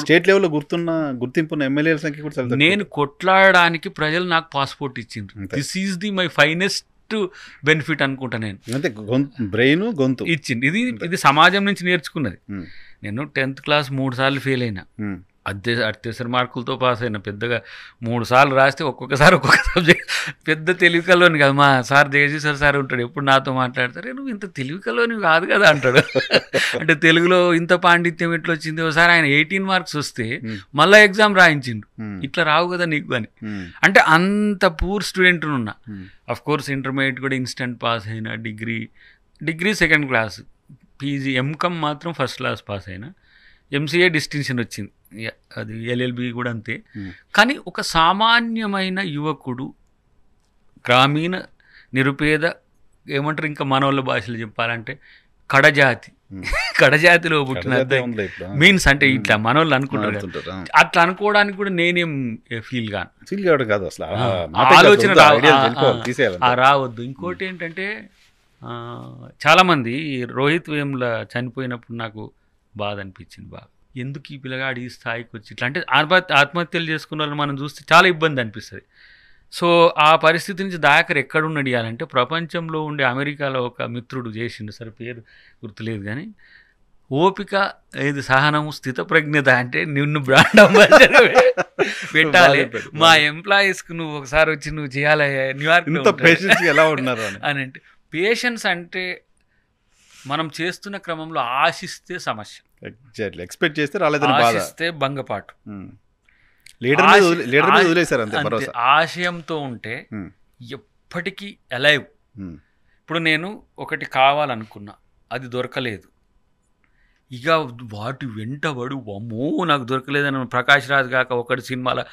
స్టేట్ లెవెల్లో గుర్తింపున్న ఎమ్మెల్యేల సంఖ్య కూడా. నేను కొట్లాడడానికి ప్రజలు నాకు పాస్పోర్ట్ ఇచ్చిండ్రు. This is the my finest benefit అనుకుంటా. నేను బ్రెయిన్ గొంతు ఇచ్చింది. ఇది సమాజం నుంచి నేర్చుకున్నది. నేను 10th క్లాస్ 3 సార్లు ఫెయిల్ అయినా, అత్యవసర మార్కులతో పాస్ అయినా. పెద్దగా 3 సార్లు రాస్తే ఒక్కొక్కసారి ఒక్కొక్క సబ్జెక్ట్. పెద్ద తెలివికలోని కాదు. మా సార్ జగదీశ్వర్ సార్ ఉంటాడు, ఎప్పుడు నాతో మాట్లాడతారు, నువ్వు ఇంత తెలివికలోని కాదు కదా అంటాడు. అంటే తెలుగులో ఇంత పాండిత్యం ఎట్లా వచ్చింది. ఒకసారి ఆయన 18 మార్క్స్ వస్తే మళ్ళీ ఎగ్జామ్ రాయించిండు, ఇట్లా రావు కదా నీకు అని. అంటే అంత పూర్ స్టూడెంట్ ఉన్నా. అఫ్ కోర్స్ ఇంటర్మీడియట్ కూడా ఇన్స్టెంట్ పాస్ అయినా, degree 2nd class, PG MCom మాత్రం 1st క్లాస్ పాస్ అయినా, ఎంసీఏ డిస్టింక్షన్ వచ్చింది. అది ఎల్ఎల్బి కూడా అంతే. కానీ ఒక సామాన్యమైన యువకుడు, గ్రామీణ నిరుపేద, ఏమంటారు ఇంకా మనోళ్ళ భాషలో చెప్పాలంటే కడజాతిలో పుట్టిన మీన్స్ అంటే ఇట్లా మనోళ్ళు అనుకుంటారు. అట్లా అనుకోవడానికి కూడా నేనేం ఫీల్ కాదు అసలు, ఆలోచన రావద్దు. ఇంకోటి ఏంటంటే చాలామంది రోహిత్ వేముల చనిపోయినప్పుడు నాకు బాధ అనిపించింది. బాగా ఎందుకు ఈ పిల్లగాడు ఈ స్థాయికి వచ్చి ఇట్లా అంటే ఆత్మహత్యలు చేసుకున్న వాళ్ళని మనం చూస్తే చాలా ఇబ్బంది అనిపిస్తుంది. సో ఆ పరిస్థితి నుంచి దయాకర్ ఎక్కడున్నాడు ఇవ్వాలంటే, ప్రపంచంలో ఉండే అమెరికాలో ఒక మిత్రుడు చేసిండు, సరే పేరు గుర్తులేదు కానీ, ఓపిక, ఏది సహనము, స్థితప్రజ్ఞత అంటే నిన్ను బ్రాండ్ అంబాసిడర్ పెట్టాలి, మా ఎంప్లాయీస్కి నువ్వు ఒకసారి వచ్చి నువ్వు చేయాలి న్యూయార్క్ ఎలా ఉన్నారు అని. అంటే పేషెన్స్ అంటే మనం చేస్తున్న క్రమంలో ఆశిస్తే సమస్య, ఎక్స్పెక్ట్ చేస్తే ఆశిస్తే భంగపాటు. ఆశయంతో ఉంటే ఎప్పటికీ అలైవ్. ఇప్పుడు నేను ఒకటి కావాలనుకున్నా, అది దొరకలేదు, ఇక వాటి వెంటబడు అమ్మో నాకు దొరకలేదని ప్రకాష్ రాజ్ కాక ఒకటి సినిమాలో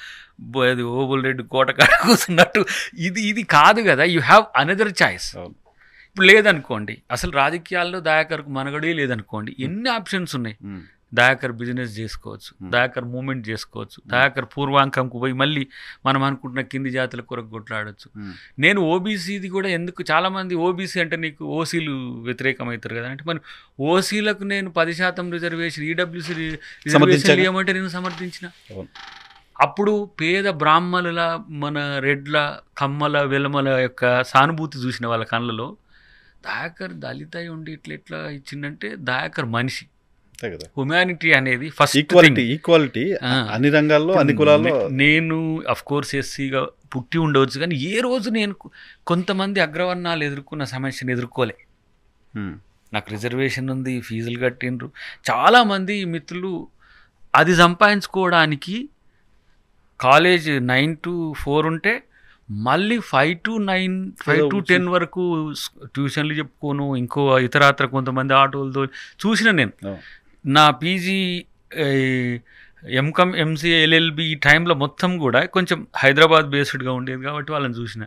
ఓబుల్ రెడ్డి కోటకాడ కూర్చున్నట్టు ఇది కాదు కదా. You have another choice. ఇప్పుడు లేదనుకోండి, అసలు రాజకీయాల్లో దయాకర్కు మనగడే లేదనుకోండి, ఎన్ని ఆప్షన్స్ ఉన్నాయి. దయాకర్ బిజినెస్ చేసుకోవచ్చు, దయాకర్ మూమెంట్ చేసుకోవచ్చు, దయాకర్ పూర్వాంకంకు పోయి మళ్ళీ మనం అనుకుంటున్న కింది జాతుల కొరకు కొట్లాడచ్చు. నేను ఓబీసీది కూడా ఎందుకు, చాలామంది ఓబీసీ అంటే నీకు ఓసీలు వ్యతిరేకమవుతారు కదా అంటే, మరి ఓసీలకు నేను 10% రిజర్వేషన్, ఈడబ్ల్యూసీ రిజర్వేషన్ ఏమంటే నేను సమర్థించిన. అప్పుడు పేద బ్రాహ్మణుల, మన రెడ్ల, కమ్మల, వెలమల యొక్క సానుభూతి చూసిన వాళ్ళ కళ్ళలో దయాకర్ దళిత ఉండి ఇట్లా ఇచ్చిందంటే, దయాకర్ మనిషి, హ్యుమానిటీ అనేది ఫస్ట్ ఈక్వాలిటీ అన్ని రంగాల్లో, అన్ని కులాల్లో. నేను అఫ్ కోర్స్ ఎస్సీగా పుట్టి ఉండవచ్చు, కానీ ఏ రోజు నేను కొంతమంది అగ్రవర్ణాలు ఎదుర్కొన్న సమస్యను ఎదుర్కోలే. నాకు రిజర్వేషన్ ఉంది, ఫీజులు కట్టిండ్రు. చాలామంది మిత్రులు అది సంపాదించుకోవడానికి కాలేజ్ 9 to 4 ఉంటే మళ్ళీ 5 to 9, 5 to 10 వరకు ట్యూషన్లు చెప్పుకోను, ఇంకో ఇతరాత్ర కొంతమంది ఆటోలతో చూసిన నేను. నా పీజీ, ఎంకామ్, ఎంసీఏ, ఎల్ఎల్బి ఈ టైంలో మొత్తం కూడా కొంచెం హైదరాబాద్ బేస్డ్గా ఉండేది కాబట్టి వాళ్ళని చూసిన.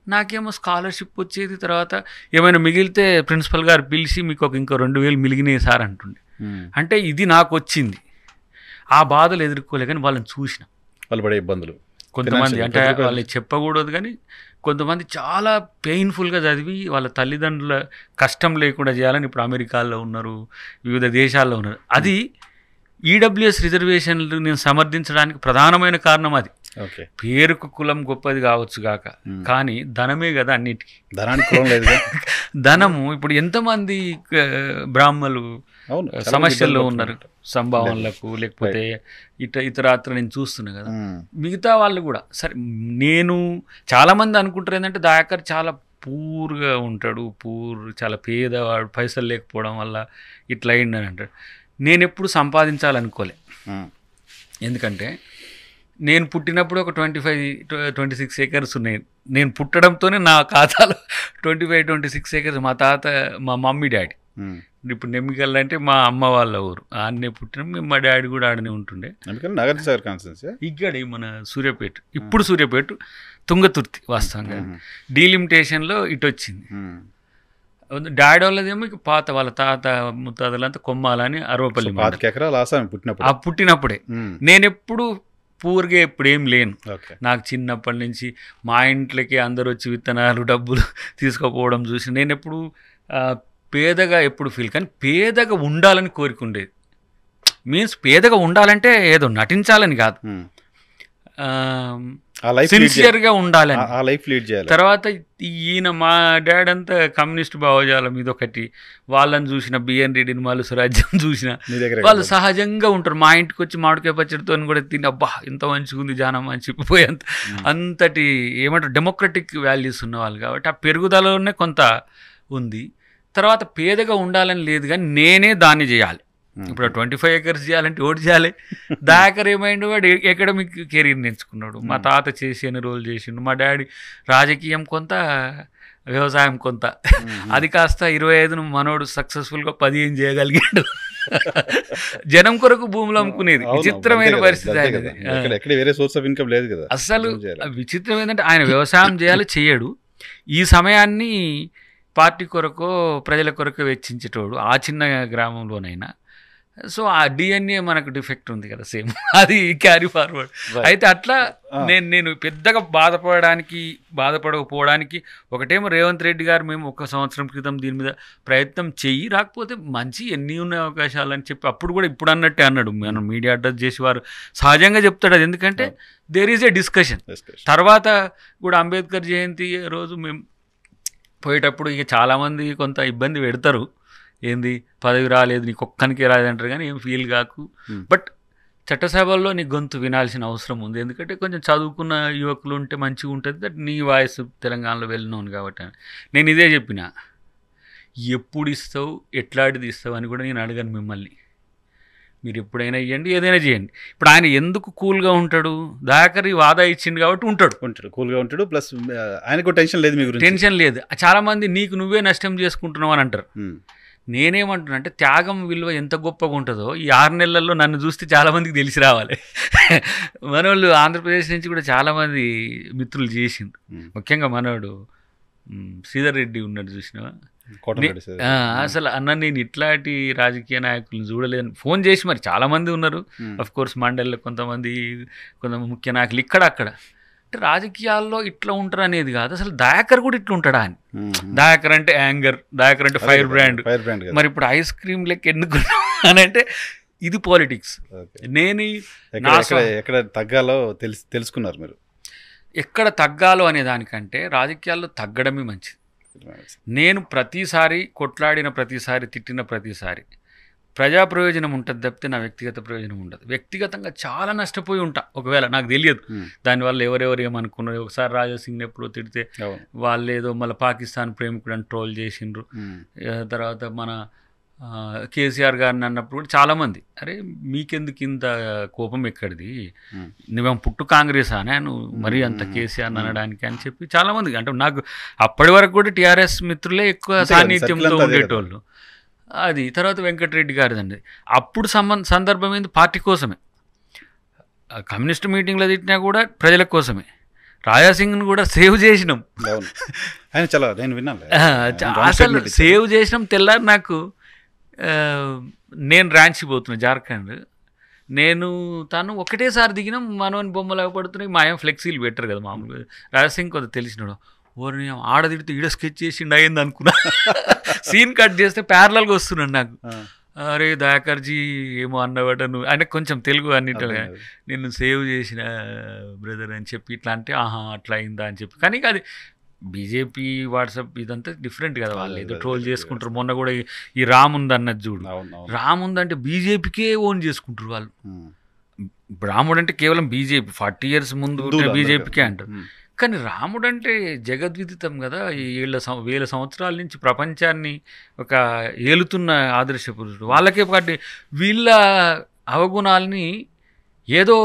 నాకేమో స్కాలర్షిప్ వచ్చేది, తర్వాత ఏమైనా మిగిలితే ప్రిన్సిపల్ గారు పిలిచి మీకు ఇంకో 2000 మిలిగినాయి సార్ అంటుండే. అంటే ఇది నాకు వచ్చింది. ఆ బాధలు ఎదుర్కోలే, కానీ వాళ్ళని చూసిన, వాళ్ళు పడే ఇబ్బందులు. కొంతమంది అంటే వాళ్ళు చెప్పకూడదు, కానీ కొంతమంది చాలా పెయిన్ఫుల్గా చదివి వాళ్ళ తల్లిదండ్రుల కష్టం లేకుండా చేయాలని ఇప్పుడు అమెరికాలో ఉన్నారు, వివిధ దేశాల్లో ఉన్నారు. అది ఈడబ్ల్యూఎస్ రిజర్వేషన్లు నేను సమర్థించడానికి ప్రధానమైన కారణం అది. పేరుకు కులం గొప్పది కావచ్చు కాక, కానీ ధనమే కదా అన్నిటికీ. ధనము ఇప్పుడు ఎంతమంది బ్రాహ్మణులు సమస్యల్లో ఉన్నారు, సంభావనలకు, లేకపోతే ఇతరాత్ర నేను చూస్తున్నా కదా. మిగతా వాళ్ళు కూడా సరే, నేను చాలామంది అనుకుంటారు ఏంటంటే దయాకర్ చాలా పూర్గా ఉంటాడు, చాలా పేదవాడు, పైసలు లేకపోవడం వల్ల ఇట్లా అయిందని అంటాడు. నేను ఎప్పుడు సంపాదించాలనుకోలే. ఎందుకంటే నేను పుట్టినప్పుడు ఒక 26 ఏకర్స్ ఉన్నాయి. నేను పుట్టడంతోనే నా ఖాతాలో 25-26 ఏకర్స్. మా తాత, మా మమ్మీ డాడీ ఇప్పుడు నెమ్మికల్ అంటే మా అమ్మ వాళ్ళ ఊరు, ఆడనే పుట్టిన. మా డాడీ కూడా ఆడనే ఉంటుండే. ఇక్కడ మన సూర్యాపేట, ఇప్పుడు సూర్యాపేట తుంగతుర్తి వాస్తవంగా డీలిమిటేషన్లో ఇటు వచ్చింది. డాడీ వాళ్ళదేమో ఇక పాత వాళ్ళ తాత ముత్తాతలంతా కొమ్మాలని అరవపల్లి పుట్టినప్పుడే. నేను ఎప్పుడు పూర్గా ఎప్పుడేం లేను. నాకు చిన్నప్పటి నుంచి మా ఇంట్లోకి అందరు వచ్చి విత్తనాలు డబ్బులు తీసుకుపోవడం చూసి నేను ఎప్పుడు పేదగా ఎప్పుడు ఫీల్, కానీ పేదగా ఉండాలని కోరికుండేది. మీన్స్ పేదగా ఉండాలంటే ఏదో నటించాలని కాదు, సిన్సియర్గా ఉండాలని. తర్వాత ఈయన మా డాడీ అంతా కమ్యూనిస్ట్ భావజాలం మీద ఒకటి, వాళ్ళని చూసిన బిఎన్ రెడ్డిని, మళ్ళీ స్వరాజ్యం చూసిన వాళ్ళు సహజంగా ఉంటారు. మా ఇంటికి వచ్చి మామిడికాయ పచ్చడితో కూడా తిని అబ్బా ఇంత మంచిగా ఉంది జానం అని చెప్పిపోయి అంతటి ఏమంటారు డెమోక్రటిక్ వాల్యూస్ ఉన్నవాళ్ళు. కాబట్టి ఆ పెరుగుదలలోనే కొంత ఉంది. తర్వాత పేదగా ఉండాలని లేదు, కానీ నేనే దాన్ని చేయాలి. ఇప్పుడు 25 ఏకర్స్ చేయాలంటే ఓటు చేయాలి. దాకర్ ఏమైండు, వాడు ఎకడమిక్ కెరీర్ నేర్చుకున్నాడు. మా తాత చేసి అన్ని రోజులు చేసిండు. మా డాడీ రాజకీయం కొంత, వ్యవసాయం కొంత. అది కాస్త 25 మనోడు సక్సెస్ఫుల్గా 15 చేయగలిగాడు. జనం కొరకు భూములు అమ్ముకునేది విచిత్రమైన పరిస్థితి. అసలు విచిత్రం ఏంటంటే ఆయన వ్యవసాయం చేయాలి, చేయడు. ఈ సమయాన్ని పార్టీ కొరకు, ప్రజల కొరకు వెచ్చించేటోడు ఆ చిన్న గ్రామంలోనైనా. సో ఆ డిఎన్ఏ మనకు డిఫెక్ట్ ఉంది కదా, సేమ్ అది క్యారీ ఫార్వర్డ్. అయితే అట్లా నేను పెద్దగా బాధపడకపోవడానికి ఒకటేమో రేవంత్ రెడ్డి గారు మేము 1 సంవత్సరం క్రితం దీని మీద ప్రయత్నం చెయ్యి, రాకపోతే మంచి ఎన్ని ఉన్నాయి అవకాశాలు అని చెప్పి అప్పుడు కూడా ఇప్పుడు అన్నట్టే అన్నాడు. మనం మీడియా అడ్రస్ చేసి వారు సహజంగా చెప్తాడు అది, ఎందుకంటే దేర్ ఈజ్ ఏ డిస్కషన్. తర్వాత కూడా అంబేద్కర్ జయంతి రోజు మేము పోయేటప్పుడు ఇక చాలామంది కొంత ఇబ్బంది పెడతారు, ఏంది పదవి రాలేదు నీకు ఒక్కనికే రాలేదంటారు, కానీ ఏం ఫీల్ కాకు. బట్ చట్టసభల్లో నీ గొంతు వినాల్సిన అవసరం ఉంది, ఎందుకంటే కొంచెం చదువుకున్న యువకులు ఉంటే మంచిగా ఉంటుంది. దట్ నీ వాయిస్ తెలంగాణలో వెళ్ళినాను కాబట్టి నేను ఇదే చెప్పిన. ఎప్పుడు ఇస్తావు, ఎట్లాంటిది ఇస్తావు అని కూడా నేను అడగను మిమ్మల్ని. మీరు ఎప్పుడైనా ఇవ్వండి, ఏదైనా చేయండి. ఇప్పుడు ఆయన ఎందుకు కూల్గా ఉంటాడు, దాకరి వాదా ఇచ్చిండు కాబట్టి ఉంటాడు కూల్గా ఉంటాడు. ప్లస్ ఆయనకు టెన్షన్ లేదు, మీకు టెన్షన్ లేదు. చాలామంది నీకు నువ్వే నష్టం చేసుకుంటున్నావు అని అంటారు. నేనేమంటున్నా అంటే త్యాగం విలువ ఎంత గొప్పగా ఉంటుందో ఈ 6 నెలల్లో నన్ను చూస్తే చాలామందికి తెలిసి రావాలి. మన వాళ్ళు ఆంధ్రప్రదేశ్ నుంచి కూడా చాలామంది మిత్రులు చేసిండు. ముఖ్యంగా మనవాడు శ్రీధర్ రెడ్డి ఉన్నాడు, చూసినావా? అసలు అన్న నేను ఇట్లాంటి రాజకీయ నాయకులను చూడలేదు. ఫోన్ చేసి మరి చాలామంది ఉన్నారు, అఫ్ కోర్స్ మండలిలో కొంతమంది ముఖ్య నాయకులు ఇక్కడ అక్కడ. అంటే రాజకీయాల్లో ఇట్లా ఉంటారు అనేది కాదు, అసలు దయాకర్ కూడా ఇట్లా ఉంటాడా అని. దయాకర్ అంటే యాంగర్, దయాకర్ అంటే ఫైర్ బ్రాండ్. మరి ఇప్పుడు ఐస్ క్రీమ్ లెక్క ఎందుకున్నా అని అంటే ఇది పాలిటిక్స్. నేను ఎక్కడ తగ్గాలో తెలుసుకున్నారు మీరు? ఎక్కడ తగ్గాలో అనే దానికంటే రాజకీయాల్లో తగ్గడమే మంచిది. నేను ప్రతిసారి కొట్లాడిన ప్రతిసారి, తిట్టిన ప్రతిసారి ప్రజా ప్రయోజనం ఉంటుంది తప్పితే నా వ్యక్తిగత ప్రయోజనం ఉండదు. వ్యక్తిగతంగా చాలా నష్టపోయి ఉంటా, ఒకవేళ నాకు తెలియదు దానివల్ల ఎవరెవరు ఏమనుకున్నారు. ఒకసారి రాజాసింగ్ని ఎప్పుడో తిడితే వాళ్ళు ఏదో మళ్ళీ పాకిస్తాన్ ప్రేమికుడు అని ట్రోల్ చేసిండ్రు. తర్వాత మన కేసీఆర్ గారిని అన్నప్పుడు కూడా చాలామంది అరే మీకెందుకు ఇంత కోపం ఎక్కడిది, నువ్వేం పుట్టు కాంగ్రెస్ అనే నువ్వు మరీ అంత కేసీఆర్ అనడానికి అని చెప్పి చాలామంది. అంటే నాకు అప్పటి వరకు కూడా టీఆర్ఎస్ మిత్రులే ఎక్కువ సాన్నిధ్యంతో ఉండేటోళ్ళు. అది తర్వాత వెంకటరెడ్డి గారిదండి. అప్పుడు సందర్భం ఏంది, పార్టీ కోసమే. కమ్యూనిస్ట్ మీటింగ్లో తిట్టినా కూడా ప్రజల కోసమే. రాజాసింగ్ని కూడా సేవ్ చేసినాం, అసలు సేవ్ చేసినాం. తెల్లారి నాకు నేను రాంచిపోతున్నా జార్ఖండ్, నేను తను ఒకటేసారి దిగినాం. మనోని బొమ్మలాగా పడుతున్నాయి. మా ఏం ఫ్లెక్సీలు పెట్టరు కదా మామూలుగా. రాజాసింగ్ కొంత తెలిసినాడు, ఓరి ఆడదిడితే ఈడ స్కెచ్ చేసిండు అయింది అనుకున్నా. సీన్ కట్ చేస్తే ప్యారలల్గా వస్తున్నాడు నాకు. అరే దయాకర్జీ ఏమో అన్నవాట నువ్వు అంటే కొంచెం తెలుగు అన్నింటిగా నిన్ను సేవ్ చేసిన బ్రదర్ అని చెప్పి ఇట్లా అంటే ఆహా అట్లా అయిందా అని చెప్పి. కానీ అది బీజేపీ వాట్సాప్ ఇదంతా డిఫరెంట్ కదా, వాళ్ళు ఏదో ట్రోల్ చేసుకుంటారు. మొన్న కూడా ఈ రామ్ ఉంది అన్నది చూడు, రామ్ ఉందంటే బీజేపీకే ఓన్ చేసుకుంటారు వాళ్ళు. రాముడు అంటే కేవలం బీజేపీ 40 years ముందు బీజేపీకే అంటారు. కానీ రాముడు అంటే జగద్విదితం కదా. ఈ వేల సంవత్సరాల నుంచి ప్రపంచాన్ని ఒక ఏలుతున్న ఆదర్శ పురుషుడు. వాళ్ళకే పాటి వీళ్ళ అవగుణాలని ఏదో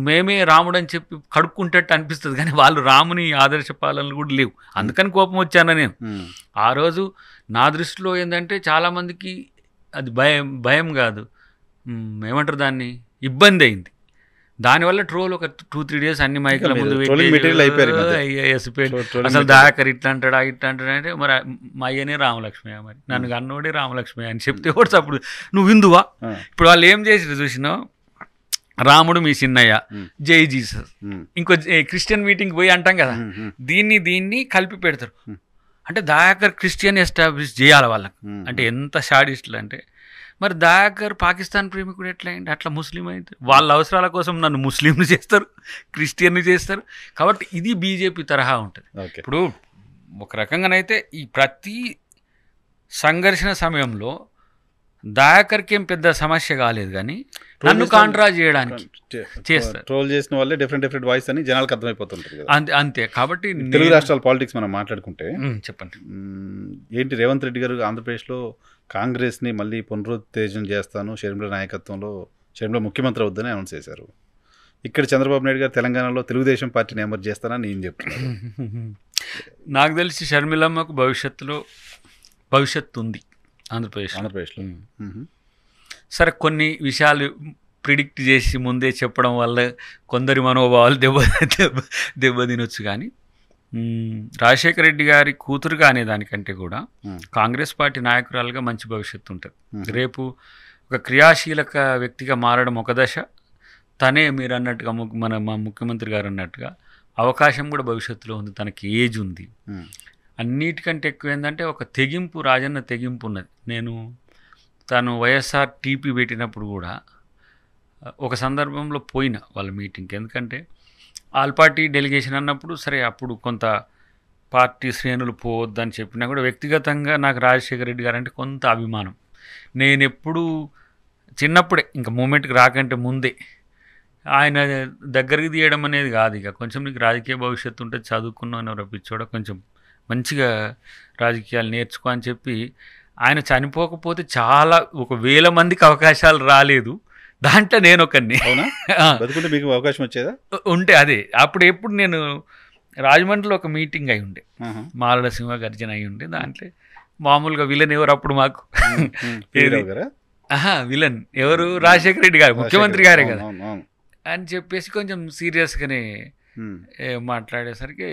మేమే రాముడు అని చెప్పి కడుక్కుంటట్టు అనిపిస్తుంది, కానీ వాళ్ళు రాముని ఆదర్శ పాలనలు కూడా లేవు. అందుకని కోపం వచ్చాను నేను ఆ రోజు. నా దృష్టిలో ఏంటంటే చాలామందికి అది భయం కాదు, ఏమంటారు దాన్ని, ఇబ్బంది అయింది. దానివల్ల ట్రోల్ ఒక 2-3 డేస్ అన్ని మైకుల ముందు అసలు దాకర్ ఇట్లా అంటాడా ఇట్లా అంటాడా అంటే మరి మా అయ్యనే రామలక్ష్మయ్య, మరి నన్ను అన్నోడే రామలక్ష్మయ్య అని చెప్తే కూడా అప్పుడు నువ్వు విందువా. ఇప్పుడు వాళ్ళు ఏం చేసి చూసినావు, రాముడు మీ చిన్నయ్య, జై జీసస్, ఇంకో క్రిస్టియన్ మీటింగ్ పోయి అంటాం కదా, దీన్ని కలిపి పెడతారు. అంటే దాకర్ క్రిస్టియన్ ఎస్టాబ్లిష్ చేయాలి వాళ్ళకి. అంటే ఎంత షాడిస్టులు అంటే, మరి దాకర్ పాకిస్తాన్ ప్రేమికుడు ఎట్లా అయింది, అట్లా ముస్లిం అయింది. వాళ్ళ అవసరాల కోసం నన్ను ముస్లింని చేస్తారు, క్రిస్టియన్ని చేస్తారు. కాబట్టి ఇది బీజేపీ తరహా ఉంటుంది. ఇప్పుడు ఒక రకంగానైతే ఈ ప్రతి సంఘర్షణ సమయంలో దాకర్కి ఏం పెద్ద సమస్య కాలేదు, కానీ నన్ను కాంట్రా చేయడానికి చేస్తారు. ట్రోల్ చేసిన వాళ్ళే డిఫరెంట్ వాయిస్ అని జనాలకు అర్థమైపోతుంటుంది. అంతే. కాబట్టి తెలుగు రాష్ట్రాల పాలిటిక్స్ మనం మాట్లాడుకుంటే చెప్పండి, ఏంటి రేవంత్ రెడ్డి గారు ఆంధ్రప్రదేశ్లో కాంగ్రెస్ని మళ్ళీ పునరుత్తేజం చేస్తాను, షర్మిల నాయకత్వంలో షర్మిల ముఖ్యమంత్రి అవుద్దని అనౌన్స్ చేశారు. ఇక్కడ చంద్రబాబు నాయుడు గారు తెలంగాణలో తెలుగుదేశం పార్టీని ఎమర్జ్ చేస్తానని నేను చెప్తున్నాను. నాకు తెలిసి షర్మిలమ్మకు భవిష్యత్తు ఉంది ఆంధ్రప్రదేశ్లో. సరే, కొన్ని విషయాలు ప్రిడిక్ట్ చేసి ముందే చెప్పడం వల్ల కొందరి మనోభావాలు దెబ్బతినొచ్చు, కానీ రాజశేఖర రెడ్డి గారి కూతురుగా అనేదానికంటే కూడా కాంగ్రెస్ పార్టీ నాయకురాలుగా మంచి భవిష్యత్తు ఉంటుంది. రేపు ఒక క్రియాశీలక వ్యక్తిగా మారడం ఒక దశ, తనే మీరు అన్నట్టుగా మా ముఖ్యమంత్రి గారు అన్నట్టుగా అవకాశం కూడా భవిష్యత్తులో ఉంది. తనకి ఏజ్ ఉంది. అన్నిటికంటే ఎక్కువ ఏంటంటే ఒక తెగింపు, రాజన్న తెగింపు ఉన్నది. తను వైఎస్ఆర్ టీపీ పెట్టినప్పుడు కూడా ఒక సందర్భంలో పోయిన వాళ్ళ మీటింగ్కి, ఎందుకంటే ఆల్ పార్టీ డెలిగేషన్ అన్నప్పుడు సరే అప్పుడు కొంత పార్టీ శ్రేణులు పోవద్దని చెప్పినా కూడా వ్యక్తిగతంగా నాకు రాజశేఖర రెడ్డి గారు అంటే కొంత అభిమానం. నేను ఎప్పుడు చిన్నప్పుడే ఇంకా మూమెంట్కి రాకంటే ముందే ఆయన దగ్గరికి తీయడం అనేది కాదు, ఇక కొంచెం నీకు రాజకీయ భవిష్యత్తు ఉంటే చదువుకున్నాను రప్పించోడ కొంచెం మంచిగా రాజకీయాలు నేర్చుకో అని చెప్పి ఆయన చనిపోకపోతే చాలా 1,000 మందికి అవకాశాలు రాలేదు. దాంట్లో నేను ఒకరిని. మీకు అవకాశం వచ్చేదా ఉంటే అదే అప్పుడు ఎప్పుడు నేను రాజమండ్రిలో ఒక మీటింగ్ అయి ఉండే, మాలడ సింహ గర్జన అయి ఉండే. దాంట్లో మామూలుగా విలన్ ఎవరు అప్పుడు మాకు విలన్ ఎవరు, రాజశేఖర రెడ్డి గారు ముఖ్యమంత్రి గారే కదా అని చెప్పేసి కొంచెం సీరియస్గానే మాట్లాడేసరికి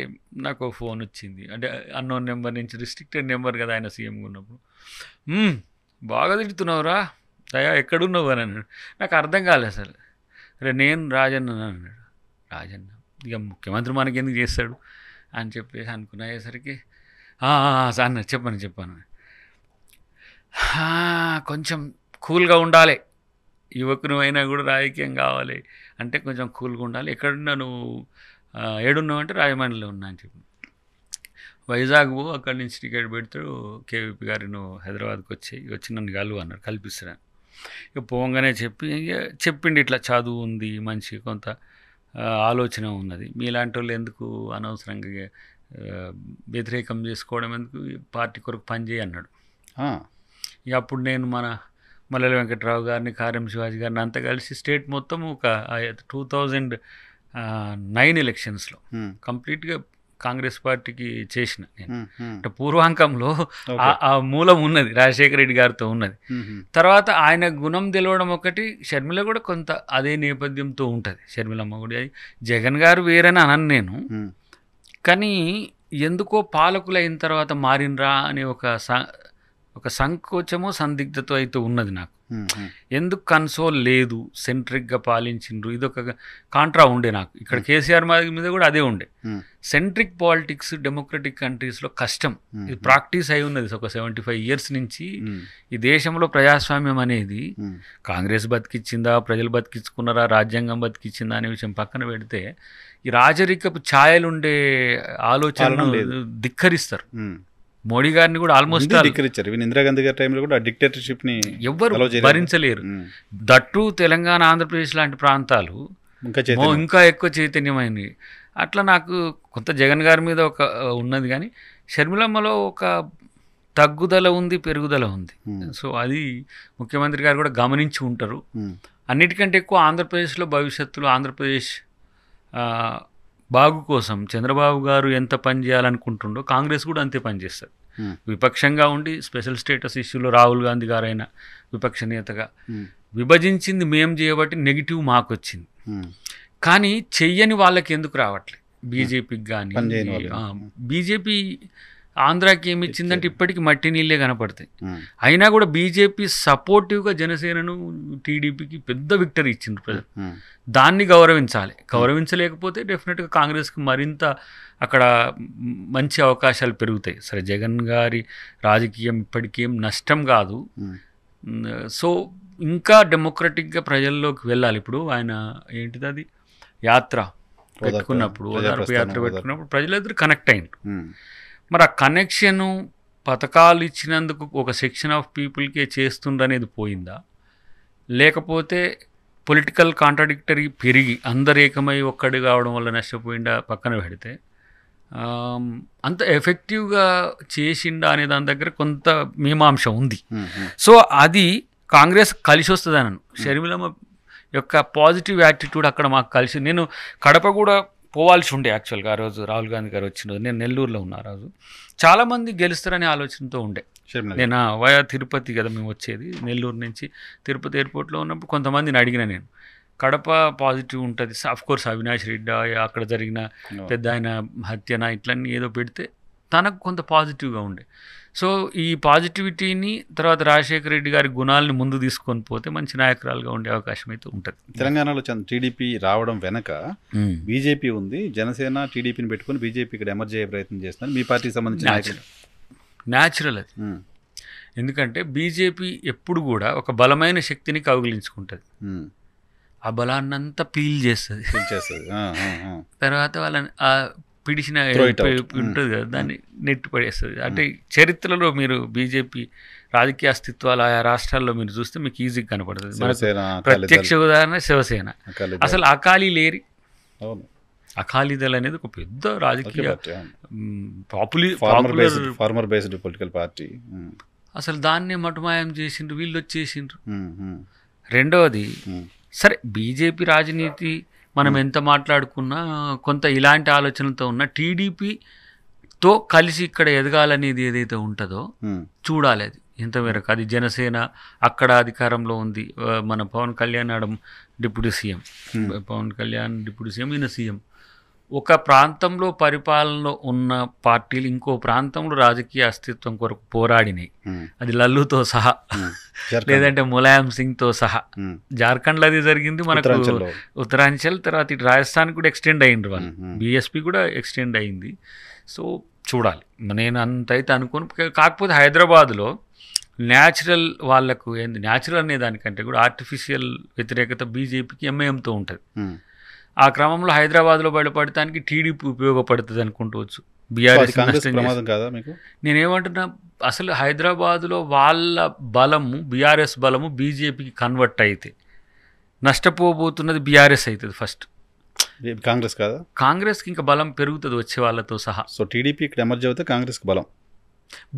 నాకు ఫోన్ వచ్చింది. అంటే అన్నోన్ నెంబర్ నుంచి, రిస్ట్రిక్టెడ్ నెంబర్ కదా ఆయన సీఎంగా ఉన్నప్పుడు. బాగా తిడుతున్నావురా దయా, ఎక్కడున్నావు అని అన్నాడు. నాకు అర్థం కాలేదు అసలు. నేను రాజన్న అన్నాడు. రాజన్న ఇక ముఖ్యమంత్రి మనకి ఎందుకు చేస్తాడు అని చెప్పేసి అనుకునేసరికి అన్న చెప్పాను కొంచెం కూల్గా ఉండాలి, యువకుని అయినా కూడా రాజకీయం కావాలి అంటే కొంచెం కూల్గా ఉండాలి. ఎక్కడున్నా నువ్వు, ఏడున్నావు అంటే రాజమండ్రిలో ఉన్నా అని చెప్పి, వైజాగ్ పో, అక్కడి నుంచి టికెట్ పెడతాడు కేవీపీ గారు, నువ్వు హైదరాబాద్కి వచ్చి నన్ను కలువు అన్నాడు. కల్పిస్తాను. ఇక పోగానే చెప్పిండి ఇట్లా చదువు ఉంది, మంచి కొంత ఆలోచన ఉన్నది, మీలాంటి వాళ్ళు ఎందుకు అనవసరంగా వ్యతిరేకం చేసుకోవడం, ఎందుకు పార్టీ కొరకు పనిచేయి అన్నాడు. ఇక అప్పుడు నేను మన మల్లెల వెంకట్రావు గారిని, కార్యం శివాజీ గారిని అంతా కలిసి స్టేట్ మొత్తం ఒక 2009 ఎలక్షన్స్లో కంప్లీట్గా కాంగ్రెస్ పార్టీకి చేసిన నేను. అంటే పూర్వాంకంలో ఆ మూలం ఉన్నది, రాజశేఖర రెడ్డి గారితో ఉన్నది. తర్వాత ఆయన గుణం తెలవడం ఒకటి, షర్మిల కూడా కొంత అదే నేపథ్యంతో ఉంటుంది. షర్మిలమ్మ కూడా జగన్ గారు వేరని అనను నేను, కానీ ఎందుకో పాలకులు అయిన తర్వాత మారినరా అనే ఒక సంకోచమో సందిగ్ధత అయితే ఉన్నది నాకు. ఎందుకు కన్సోల్ లేదు, సెంట్రిక్గా పాలించిండ్రు, ఇదొక కాంట్రా ఉండే నాకు. ఇక్కడ కేసీఆర్ మీద కూడా అదే ఉండే. సెంట్రిక్ పాలిటిక్స్ డెమోక్రటిక్ కంట్రీస్లో కష్టం, ఇది ప్రాక్టీస్ అయి ఉన్నది ఒక 75 years నుంచి. ఈ దేశంలో ప్రజాస్వామ్యం అనేది కాంగ్రెస్ బతికిచ్చిందా, ప్రజలు బతికించుకున్నారా, రాజ్యాంగం బతికిచ్చిందా అనే విషయం పక్కన పెడితే, ఈ రాజరికపు ఛాయలుండే ఆలోచనలు ధిక్కరిస్తారు. మోడీ గారిని కూడా ఆల్మోస్ట్ ధిక్కరించారు. ఇందిరాగాంధీ గారి టైంలో కూడా డిక్టేటర్షిప్ ని ఎవ్వరు భరించలేరు. దట్టు తెలంగాణ, ఆంధ్రప్రదేశ్ లాంటి ప్రాంతాలు ఇంకా ఎక్కువ చైతన్యమైనవి. అట్లా నాకు కొంత జగన్ గారి మీద ఒక ఉన్నది, కానీ షర్మిలమ్మలో ఒక తగ్గుదల ఉంది, పెరుగుదల ఉంది. సో అది ముఖ్యమంత్రి గారు కూడా గమనించి ఉంటారు. అన్నిటికంటే ఎక్కువ ఆంధ్రప్రదేశ్లో భవిష్యత్తులో ఆంధ్రప్రదేశ్ బాగు కోసం చంద్రబాబు గారు ఎంత పని చేయాలనుకుంటుండో కాంగ్రెస్ కూడా అంతే పని చేస్తుంది. విపక్షంగా ఉండి స్పెషల్ స్టేటస్ ఇష్యూలో రాహుల్ గాంధీ గారైనా విపక్ష నేతగా విభజించింది మేం చేయబట్టి నెగిటివ్ మాకు వచ్చింది. కానీ చెయ్యని వాళ్ళకి ఎందుకు రావట్లేదు? బీజేపీకి కానీ బీజేపీ ఆంధ్రాకి ఏమి ఇచ్చిందంటే ఇప్పటికీ మట్టి నీళ్ళే కనపడతాయి. అయినా కూడా బీజేపీ సపోర్టివ్గా జనసేనను టీడీపీకి పెద్ద విక్టరీ ఇచ్చింది ప్రజలు. దాన్ని గౌరవించాలి. గౌరవించలేకపోతే డెఫినెట్గా కాంగ్రెస్కి మరింత అక్కడ మంచి అవకాశాలు పెరుగుతాయి. సరే, జగన్ గారి రాజకీయం ఇప్పటికేం నష్టం కాదు. సో ఇంకా డెమోక్రటిక్గా ప్రజల్లోకి వెళ్ళాలి. ఇప్పుడు ఆయన ఏంటిది అది యాత్ర పెట్టుకున్నప్పుడు, ఓదార్పు యాత్ర పెట్టుకున్నప్పుడు ప్రజలందరూ కనెక్ట్ అయ్యారు. మరి ఆ కనెక్షను పథకాలు ఇచ్చినందుకు ఒక సెక్షన్ ఆఫ్ పీపుల్కే చేస్తుండనేది పోయిందా, లేకపోతే పొలిటికల్ కాంట్రాడిక్టరీ పెరిగి అందరు ఏకమై ఒక్కడి కావడం వల్ల నష్టపోయిందా పక్కన పెడితే అంత ఎఫెక్టివ్గా చేసిండా అనే దాని దగ్గర కొంత మీమాంస ఉంది. సో అది కాంగ్రెస్ కలిసి వస్తుంది అన్నాను. షర్మిలమ్మ యొక్క పాజిటివ్ యాటిట్యూడ్ అక్కడ మాకు కలిసి, నేను కడప కూడా పోవాల్సి ఉండే యాక్చువల్గా ఆ రోజు రాహుల్ గాంధీ గారు వచ్చిన రోజు. నేను నెల్లూరులో ఉన్నా ఆ రోజు. చాలామంది గెలుస్తారనే ఆలోచనతో ఉండే. నేను వయా తిరుపతి కదా మేము వచ్చేది, నెల్లూరు నుంచి తిరుపతి ఎయిర్పోర్ట్లో ఉన్నప్పుడు కొంతమందిని అడిగిన నేను, కడప పాజిటివ్ ఉంటుంది కోర్స్ అవినాష్ రెడ్డి అక్కడ జరిగిన పెద్ద ఆయన హత్యన ఇట్లన్నీ ఏదో పెడితే తనకు కొంత పాజిటివ్గా ఉండే. సో ఈ పాజిటివిటీని తర్వాత రాజశేఖర రెడ్డి గారి గుణాలని ముందు తీసుకొని పోతే మంచి నాయకురాలుగా ఉండే అవకాశం అయితే ఉంటుంది. తెలంగాణలో టీడీపీ రావడం వెనక బీజేపీ ఉంది, జనసేన టీడీపీని పెట్టుకుని బీజేపీ ఇక్కడ ఎమర్జ్ అయ్యే ప్రయత్నం చేస్తున్నారు. మీ పార్టీకి సంబంధించిన న్యాచురల్ అది. ఎందుకంటే బీజేపీ ఎప్పుడు కూడా ఒక బలమైన శక్తిని కౌగిలించుకుంటుంది, ఆ బలాన్నంతా పీల్ చేస్తుంది, తర్వాత వాళ్ళని పిడిచిన ఉంటుంది కదా దాన్ని నెట్టి పడేస్తుంది. అంటే చరిత్రలో మీరు బీజేపీ రాజకీయ అస్తిత్వాలు ఆయా రాష్ట్రాల్లో మీరు చూస్తే మీకు ఈజీగా కనపడుతుంది. ప్రత్యక్ష ఉదాహరణ శివసేన. అసలు అకాలీ లేరి, అకాలీదళ్ అనేది ఒక పెద్ద రాజకీయ ఫార్మర్ బేస్డ్ పొలిటికల్ పార్టీ. అసలు దాన్నే మటుమాయం చేసిండ్రు, వీళ్ళు వచ్చేసిండ్రు. రెండవది, సరే బీజేపీ రాజనీతి మనం ఎంత మాట్లాడుకున్నా కొంత ఇలాంటి ఆలోచనలతో ఉన్న టీడీపీతో కలిసి ఇక్కడ ఎదగాలనేది ఏదైతే ఉంటుందో చూడాలి. అది ఎంతమేరకు అది జనసేన అక్కడ అధికారంలో ఉంది, మన Pawan Kalyan deputy CM, Pawan Kalyan deputy CM, ఈయన సీఎం. ఒక ప్రాంతంలో పరిపాలనలో ఉన్న పార్టీలు ఇంకో ప్రాంతంలో రాజకీయ అస్తిత్వం కొరకు పోరాడినాయి. అది లల్లుతో సహా, లేదంటే ములాయం సింగ్తో సహా. జార్ఖండ్లో అది జరిగింది, మనకు ఉత్తరాంచల్, తర్వాత ఇటు రాజస్థాన్ కూడా ఎక్స్టెండ్ అయ్యిండ్రు వాళ్ళు, బీఎస్పీ కూడా ఎక్స్టెండ్ అయ్యింది. సో చూడాలి. నేను అంతైతే అనుకోను. కాకపోతే హైదరాబాద్లో న్యాచురల్ వాళ్ళకు ఏంది, న్యాచురల్ అనే దానికంటే కూడా ఆర్టిఫిషియల్ వ్యతిరేకత బీజేపీకి ఎంఐఎంతో ఉంటుంది. ఆ క్రమంలో హైదరాబాద్లో బయటపడటానికి టీడీపీ ఉపయోగపడుతుంది అనుకుంటవచ్చు. బీఆర్ఎస్ నేనేమంటున్నా, అసలు హైదరాబాద్లో వాళ్ళ బలము, బీఆర్ఎస్ బలము బీజేపీకి కన్వర్ట్ అయితే నష్టపోబోతున్నది బీఆర్ఎస్ అవుతుంది ఫస్ట్, కాంగ్రెస్ కాదా? కాంగ్రెస్కి ఇంకా బలం పెరుగుతుంది వచ్చే వాళ్ళతో సహా. సో టీడీపీ ఇక్కడ ఎమర్జ్ అవుతే కాంగ్రెస్కి బలం,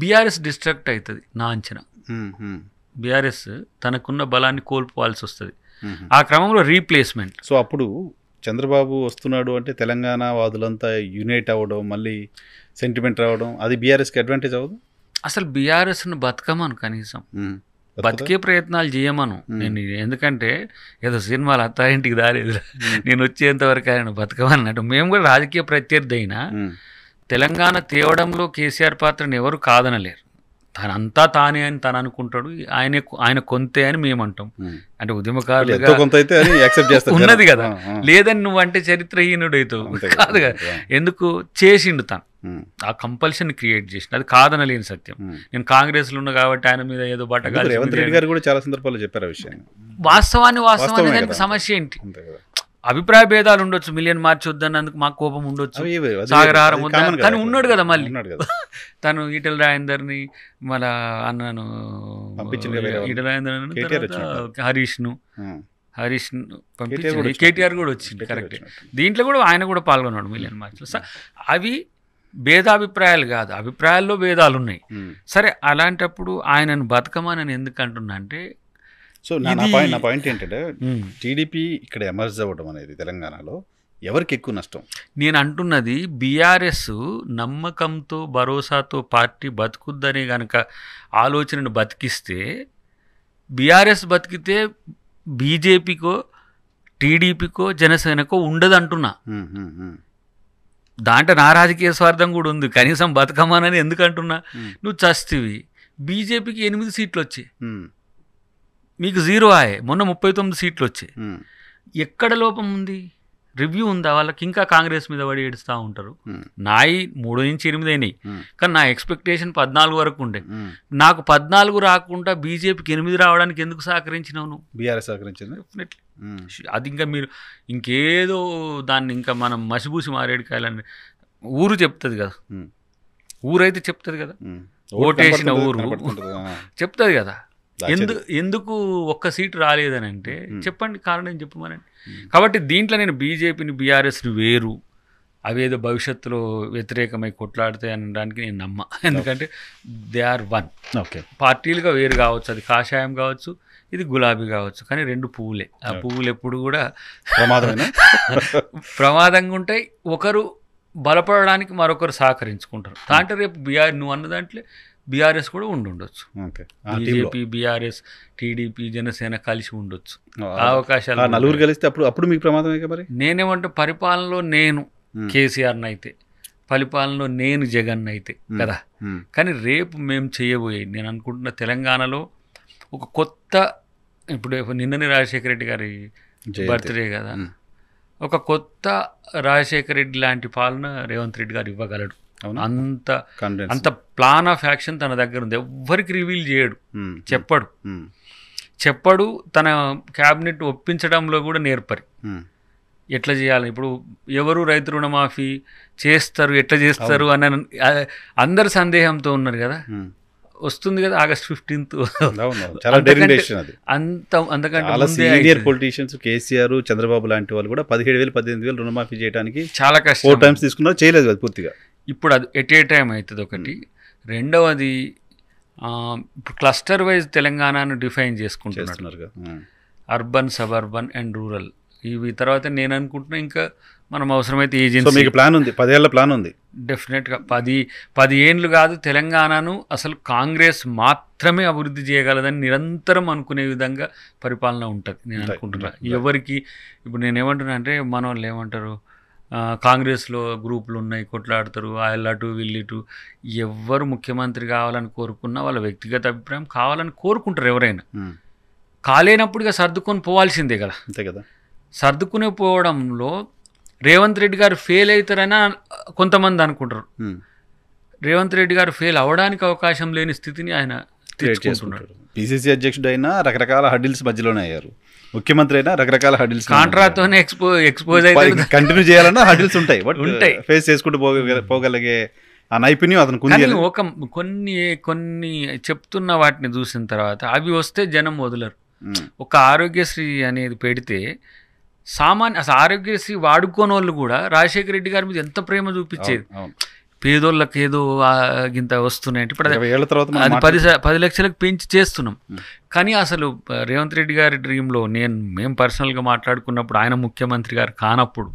బీఆర్ఎస్ డిస్ట్రాక్ట్ అవుతుంది నా అంచనా. బీఆర్ఎస్ తనకున్న బలాన్ని కోల్పోవాల్సి వస్తుంది ఆ క్రమంలో రీప్లేస్మెంట్. సో అప్పుడు చంద్రబాబు వస్తున్నాడు అంటే తెలంగాణ వాదులంతా యునైట్ అవ్వడం, మళ్ళీ సెంటిమెంట్ రావడం, అది బీఆర్ఎస్కి అడ్వాంటేజ్ అవ్వదు. అసలు బీఆర్ఎస్ను బతకమను, కనీసం బతికే ప్రయత్నాలు చేయమను నేను. ఎందుకంటే ఏదో సినిమాలు అత్తారింటికి దారేది, నేను వచ్చేంతవరకు ఆయన బతకమన్నట్టు. మేము కూడా రాజకీయ ప్రత్యర్థి అయినా తెలంగాణ తేవడంలో కేసీఆర్ పాత్రను ఎవరు కాదనలేరు. తనంతా తానే అని తను అనుకుంటాడు, ఆయన కొంతే అని మేము అంటాం. అంటే ఉద్యమకారులుగా ఉన్నది కదా, లేదని నువ్వు అంటే చరిత్రహీనుడు అవుతావు కాదు కదా. ఎందుకు చేసిండు తను, ఆ కంపల్షన్ క్రియేట్ చేసిండు, అది కాదనలేని సత్యం. నేను కాంగ్రెస్లో ఉన్నా కాబట్టి ఆయన మీద ఏదో బట్టగా రేవంత్ రెడ్డి గారు కూడా చాలా సందర్భాల్లో చెప్పారు ఆ విషయం. వాస్తవాన్ని దానికి సమస్య ఏంటి? అభిప్రాయ భేదాలు ఉండొచ్చు, మిలియన్ మార్చి వద్దన్నందుకు మాకు కోపం ఉండొచ్చు, సాగరహారం వద్ద, కానీ ఉన్నాడు కదా మళ్ళీ తను ఈటెల రాజేందర్ని మళ్ళా అన్నాను, ఈటెల రాజేందర్ హరీష్ను హరీష్ పంపించింది, కేటీఆర్ కూడా వచ్చింది, కరెక్ట్. దీంట్లో కూడా ఆయన కూడా పాల్గొన్నాడు మిలియన్ మార్చ్లో. అవి భేదాభిప్రాయాలు కాదు, అభిప్రాయాల్లో భేదాలు ఉన్నాయి. సరే, అలాంటప్పుడు ఆయనను బతకమని ఎందుకు అంటున్నా అంటే, సో నా పాయింట్ ఏంటంటే టీడీపీ ఇక్కడ ఎమర్జ్ అవ్వడం అనేది తెలంగాణలో ఎవరికి ఎక్కువ నష్టం? నేను అంటున్నది బీఆర్ఎస్ నమ్మకంతో భరోసాతో పార్టీ బతుకుద్దని కనుక ఆలోచనను బతికిస్తే, బీఆర్ఎస్ బతికితే బీజేపీకో టీడీపీకో జనసేనకో ఉండదు అంటున్నా. దాంట్లో నా రాజకీయ స్వార్థం కూడా ఉంది, కనీసం బతకమానని ఎందుకు అంటున్నా. నువ్వు చస్తివి, బీజేపీకి 8 సీట్లు వచ్చాయి, మీకు 0 ఆయే. మొన్న 39 సీట్లు వచ్చాయి. ఎక్కడ లోపం ఉంది? రివ్యూ ఉందా వాళ్ళకి? ఇంకా కాంగ్రెస్ మీద పడి ఏడుస్తూ ఉంటారు. నాయి 3 నుంచి 8 అయినాయి, కానీ నా ఎక్స్పెక్టేషన్ 14 వరకు ఉండే. నాకు 14 రాకుండా బీజేపీకి 8 రావడానికి ఎందుకు సహకరించినావు నువ్వు? బీఆర్ఎస్ సహకరించింది డెఫినెట్లీ. అది ఇంకా మీరు ఇంకేదో దాన్ని ఇంకా మనం మసిబూసి మారేడుకాయలని ఊరు చెప్తుంది కదా, ఊరైతే చెప్తుంది కదా, ఓటేసిన ఊరు చెప్తుంది కదా. ఎందుకు ఒక్క సీటు రాలేదని అంటే చెప్పండి, కారణం చెప్పమనండి. కాబట్టి దీంట్లో నేను బీజేపీని బీఆర్ఎస్ని వేరు, అవేదో భవిష్యత్తులో వ్యతిరేకమై కొట్లాడితే అనడానికి నేను నమ్మ. ఎందుకంటే దే ఆర్ వన్. ఓకే, పార్టీలుగా వేరు కావచ్చు, అది కాషాయం కావచ్చు, ఇది గులాబీ కావచ్చు, కానీ 2 పువ్వులే. ఆ పువ్వులు ఎప్పుడు కూడా ప్రమాదంగా ఉంటాయి. ఒకరు బలపడడానికి మరొకరు సహకరించుకుంటారు. దాంట్లో రేపు నువ్వు అన్న దాంట్లో బీఆర్ఎస్ కూడా ఉండొచ్చు, బీజేపీ బీఆర్ఎస్ టీడీపీ జనసేన కలిసి ఉండొచ్చు, అవకాశాలు. నలుగురు కలిస్తే అప్పుడు మీకు ప్రమాదమే. మరి నేనేమంటే, పరిపాలనలో నేను కేసీఆర్ని అయితే, పరిపాలనలో నేను జగన్ అయితే కదా. కానీ రేపు మేము చేయబోయేది, నేను అనుకుంటున్న తెలంగాణలో ఒక కొత్త, ఇప్పుడు నిన్ననే రాజశేఖర రెడ్డి గారి బర్త్డే కదా, ఒక కొత్త రాజశేఖర రెడ్డి లాంటి పాలన రేవంత్ రెడ్డి గారు ఇవ్వగలడు. అంత ప్లాన్ ఆఫ్ యాక్షన్ తన దగ్గర ఉంది. ఎవ్వరికి రివీల్ చేయడు, చెప్పడు. తన క్యాబినెట్ ఒప్పించడంలో కూడా నేర్పరి, ఎట్లా చేయాలి. ఇప్పుడు ఎవరు రైతు రుణమాఫీ చేస్తారు, ఎట్లా చేస్తారు అని అందరు సందేహంతో ఉన్నారు కదా. వస్తుంది కదా August 15th. Senior politicians KCR, Chandrababu లాంటి వాళ్ళు కూడా 17,000 18,000 రుణమాఫీ చేయడానికి చాలా కష్టం. 4 times తీసుకున్నారు, చేయలేదు కదా పూర్తిగా. ఇప్పుడు అది ఎట్ ఏ టైం అవుతుంది ఒకటి. రెండవది, ఇప్పుడు క్లస్టర్ వైజ్ తెలంగాణను డిఫైన్ చేసుకుంటున్నారు, అర్బన్, సబర్బన్ అండ్ రూరల్. ఇవి తర్వాత నేను అనుకుంటున్నా ఇంకా మనం అవసరమైతే ఏజెన్సీ. ప్లాన్ ఉంది, 10 ఏళ్ల ప్లాన్ ఉంది డెఫినెట్గా. 10 ఏండ్లు కాదు, తెలంగాణను అసలు కాంగ్రెస్ మాత్రమే అభివృద్ధి చేయగలదని నిరంతరం అనుకునే విధంగా పరిపాలన ఉంటుంది నేను అనుకుంటున్నా. ఎవరికి ఇప్పుడు నేనేమంటున్నా అంటే, మన వాళ్ళు ఏమంటారు, కాంగ్రెస్లో గ్రూపులు ఉన్నాయి, కొట్లాడతారు, అటు వీళ్ళిటు. ఎవరు ముఖ్యమంత్రి కావాలని కోరుకున్నా వాళ్ళ వ్యక్తిగత అభిప్రాయం కావాలని కోరుకుంటారు ఎవరైనా. కాలేనప్పుడు ఇక సర్దుకొని పోవాల్సిందే కదా. అంతే కదా. సర్దుకునే పోవడంలో రేవంత్ రెడ్డి గారు ఫెయిల్ అవుతారని కొంతమంది అనుకుంటారు. రేవంత్ రెడ్డి గారు ఫెయిల్ అవ్వడానికి అవకాశం లేని స్థితిని ఆయన తెచ్చుకుంటున్నాడు. పిసిసి అధ్యక్షుడు అయినా రకరకాల హడిల్స్ మధ్యలోనే అయ్యారు, ముఖ్యమంత్రి అయినా రకరకాల హడిల్స్. కాంట్రాతోనే ఎక్స్పోజ్ అయితే కంటిన్యూ చేయాలన్నా హడిల్స్ ఉంటాయి, ఫేస్ చేసుకుంటూ పోగలిగే ఆ నైపుణ్యం అతను. ఒక కొన్ని చెప్తున్న వాటిని చూసిన తర్వాత అవి వస్తే జనం వదలరు. ఒక ఆరోగ్యశ్రీ అనేది పెడితే అసలు ఆరోగ్యశ్రీ వాడుకోని వాళ్ళు కూడా రాజశేఖర రెడ్డి గారి మీద ఎంత ప్రేమ చూపించేది. పేదోళ్ళకి ఏదో ఇంత వస్తున్నాయంటే ఇప్పుడు అది 10 లక్షలకు పెంచి చేస్తున్నాం. కానీ అసలు రేవంత్ రెడ్డి గారి డ్రీంలో మేము పర్సనల్గా మాట్లాడుకున్నప్పుడు, ఆయన ముఖ్యమంత్రి గారు కానప్పుడు,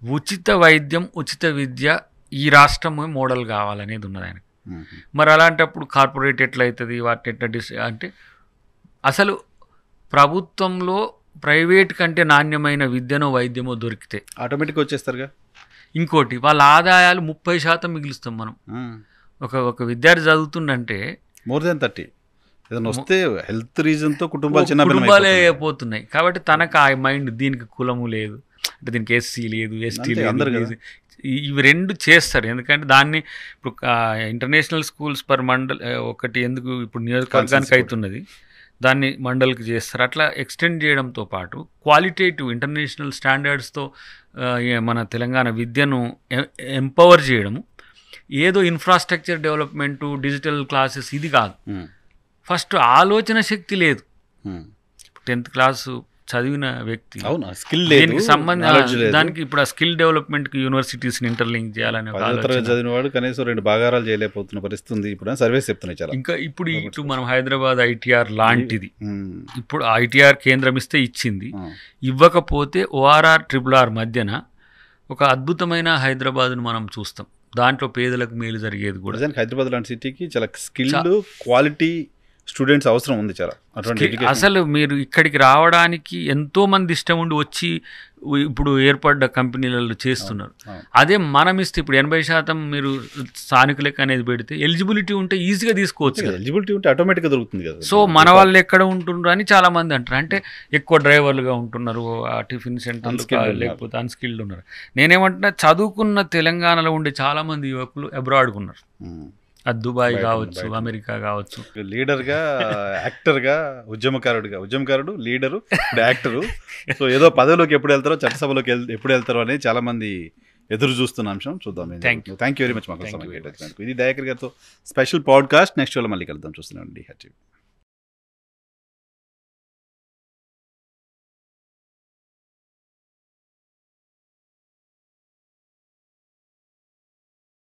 ఉచిత వైద్యం, ఉచిత విద్య ఈ రాష్ట్రమే మోడల్ కావాలనేది ఉన్నది ఆయనకు. మరి అలాంటప్పుడు కార్పొరేట్ ఎట్లయితుంది, వాటిని ఎట్లా అంటే అసలు ప్రభుత్వంలో ప్రైవేట్ కంటే నాణ్యమైన విద్యనో వైద్యమో దొరికితే ఆటోమేటిక్గా వచ్చేస్తారుగా. ఇంకోటి, వాళ్ళ ఆదాయాలు 30% మిగులుస్తాం మనం. ఒక విద్యార్థి చదువుతుందంటే మోర్ దెన్ 30 ఏదైనా వస్తే హెల్త్ రీజన్తో కుటుంబాలే పోతున్నాయి. కాబట్టి తనకు ఆ మైండ్, దీనికి కులము లేదు అంటే, దీనికి ఎస్సీ లేదు, ఎస్టీ లేదు, ఇవి 2 చేస్తారు. ఎందుకంటే దాన్ని ఇప్పుడు ఇంటర్నేషనల్ స్కూల్స్ పర్ మండల్ ఒకటి ఎందుకు ఇప్పుడు నియోజకవర్గానికి అవుతున్నది, దాన్ని మండల్కి చేస్తారు. అట్లా ఎక్స్టెండ్ చేయడంతో పాటు క్వాలిటేటివ్ ఇంటర్నేషనల్ స్టాండర్డ్స్తో మన తెలంగాణ విద్యను ఎంపవర్ చేయడము. ఏదో ఇన్ఫ్రాస్ట్రక్చర్ డెవలప్మెంటు, డిజిటల్ క్లాసెస్ ఇది కాదు. ఫస్ట్ ఆలోచన శక్తి లేదు. 10th క్లాసు చదివిన వ్యక్తి అవును, స్కిల్ లేదు, దీనికి సంబంధించి దానికి ఇప్పుడు ఆ స్కిల్ డెవలప్మెంట్కి యూనివర్సిటీస్ని ఇంటర్లింక్ చేయాలని ఒక ఆలోచన. చదివిన వాడు కనీసం 2 భాగారాలు చేయలేకపోతున్న పరిస్థితి ఉంది ఇప్పుడు, సర్వేస్ చెప్తున్నాయి చాలా. ఇంకా ఇప్పుడు ఇటు మనం హైదరాబాద్ ఐటీఆర్ లాంటిది, ఇప్పుడు ఐటీఆర్ కేంద్రం ఇస్తే ఇచ్చింది, ఇవ్వకపోతే ఓఆర్ఆర్ RRR మధ్యన ఒక అద్భుతమైన హైదరాబాద్ను మనం చూస్తాం. దాంట్లో పేదలకు మేలు జరిగేది కూడా. హైదరాబాద్ లాంటి సిటీకి చాలా స్కిల్డ్ క్వాలిటీ స్టూడెంట్స్ అవసరం ఉంది చాలా. అసలు మీరు ఇక్కడికి రావడానికి ఎంతో మంది ఇష్టం ఉండి వచ్చి ఇప్పుడు ఏర్పడ్డ కంపెనీలలో చేస్తున్నారు. అదే మనం ఇస్తే ఇప్పుడు 80% మీరు స్థానికులకి అనేది పెడితే ఎలిజిబిలిటీ ఉంటే ఈజీగా తీసుకోవచ్చు. ఎలిజిబిలిటీ ఉంటే ఆటోమేటిక్గా దొరుకుతుంది కదా. సో మన వాళ్ళు ఎక్కడ ఉంటున్నారు అని చాలా మంది అంటారు. అంటే ఎక్కువ డ్రైవర్లుగా ఉంటున్నారు, ఆ టిఫిన్ సెంటర్ లేకపోతే అన్స్కిల్డ్ ఉన్నారు. నేనేమంటున్నా, చదువుకున్న తెలంగాణలో ఉండే చాలా మంది యువకులు అబ్రాడ్గా ఉన్నారు. అది దుబాయ్ కావచ్చు, అమెరికా కావచ్చు. లీడర్గా, యాక్టర్గా, ఉద్యమకారుడు, లీడరు, యాక్టరు. సో ఏదో పదవిలోకి ఎప్పుడు వెళ్తారో, చట్టసభలోకి ఎప్పుడు వెళ్తారో అనేది చాలా మంది ఎదురు చూస్తున్న అంశం. చూద్దాం. థ్యాంక్ యూ వెరీ మచ్ మాకు సమయం కేటాయించినందుకు. ఇది దయాకర్ గారితో స్పెషల్ పాడ్కాస్ట్. నెక్స్ట్ వేళ మళ్ళీ కలుద్దాం. చూస్తున్నాం DHTV.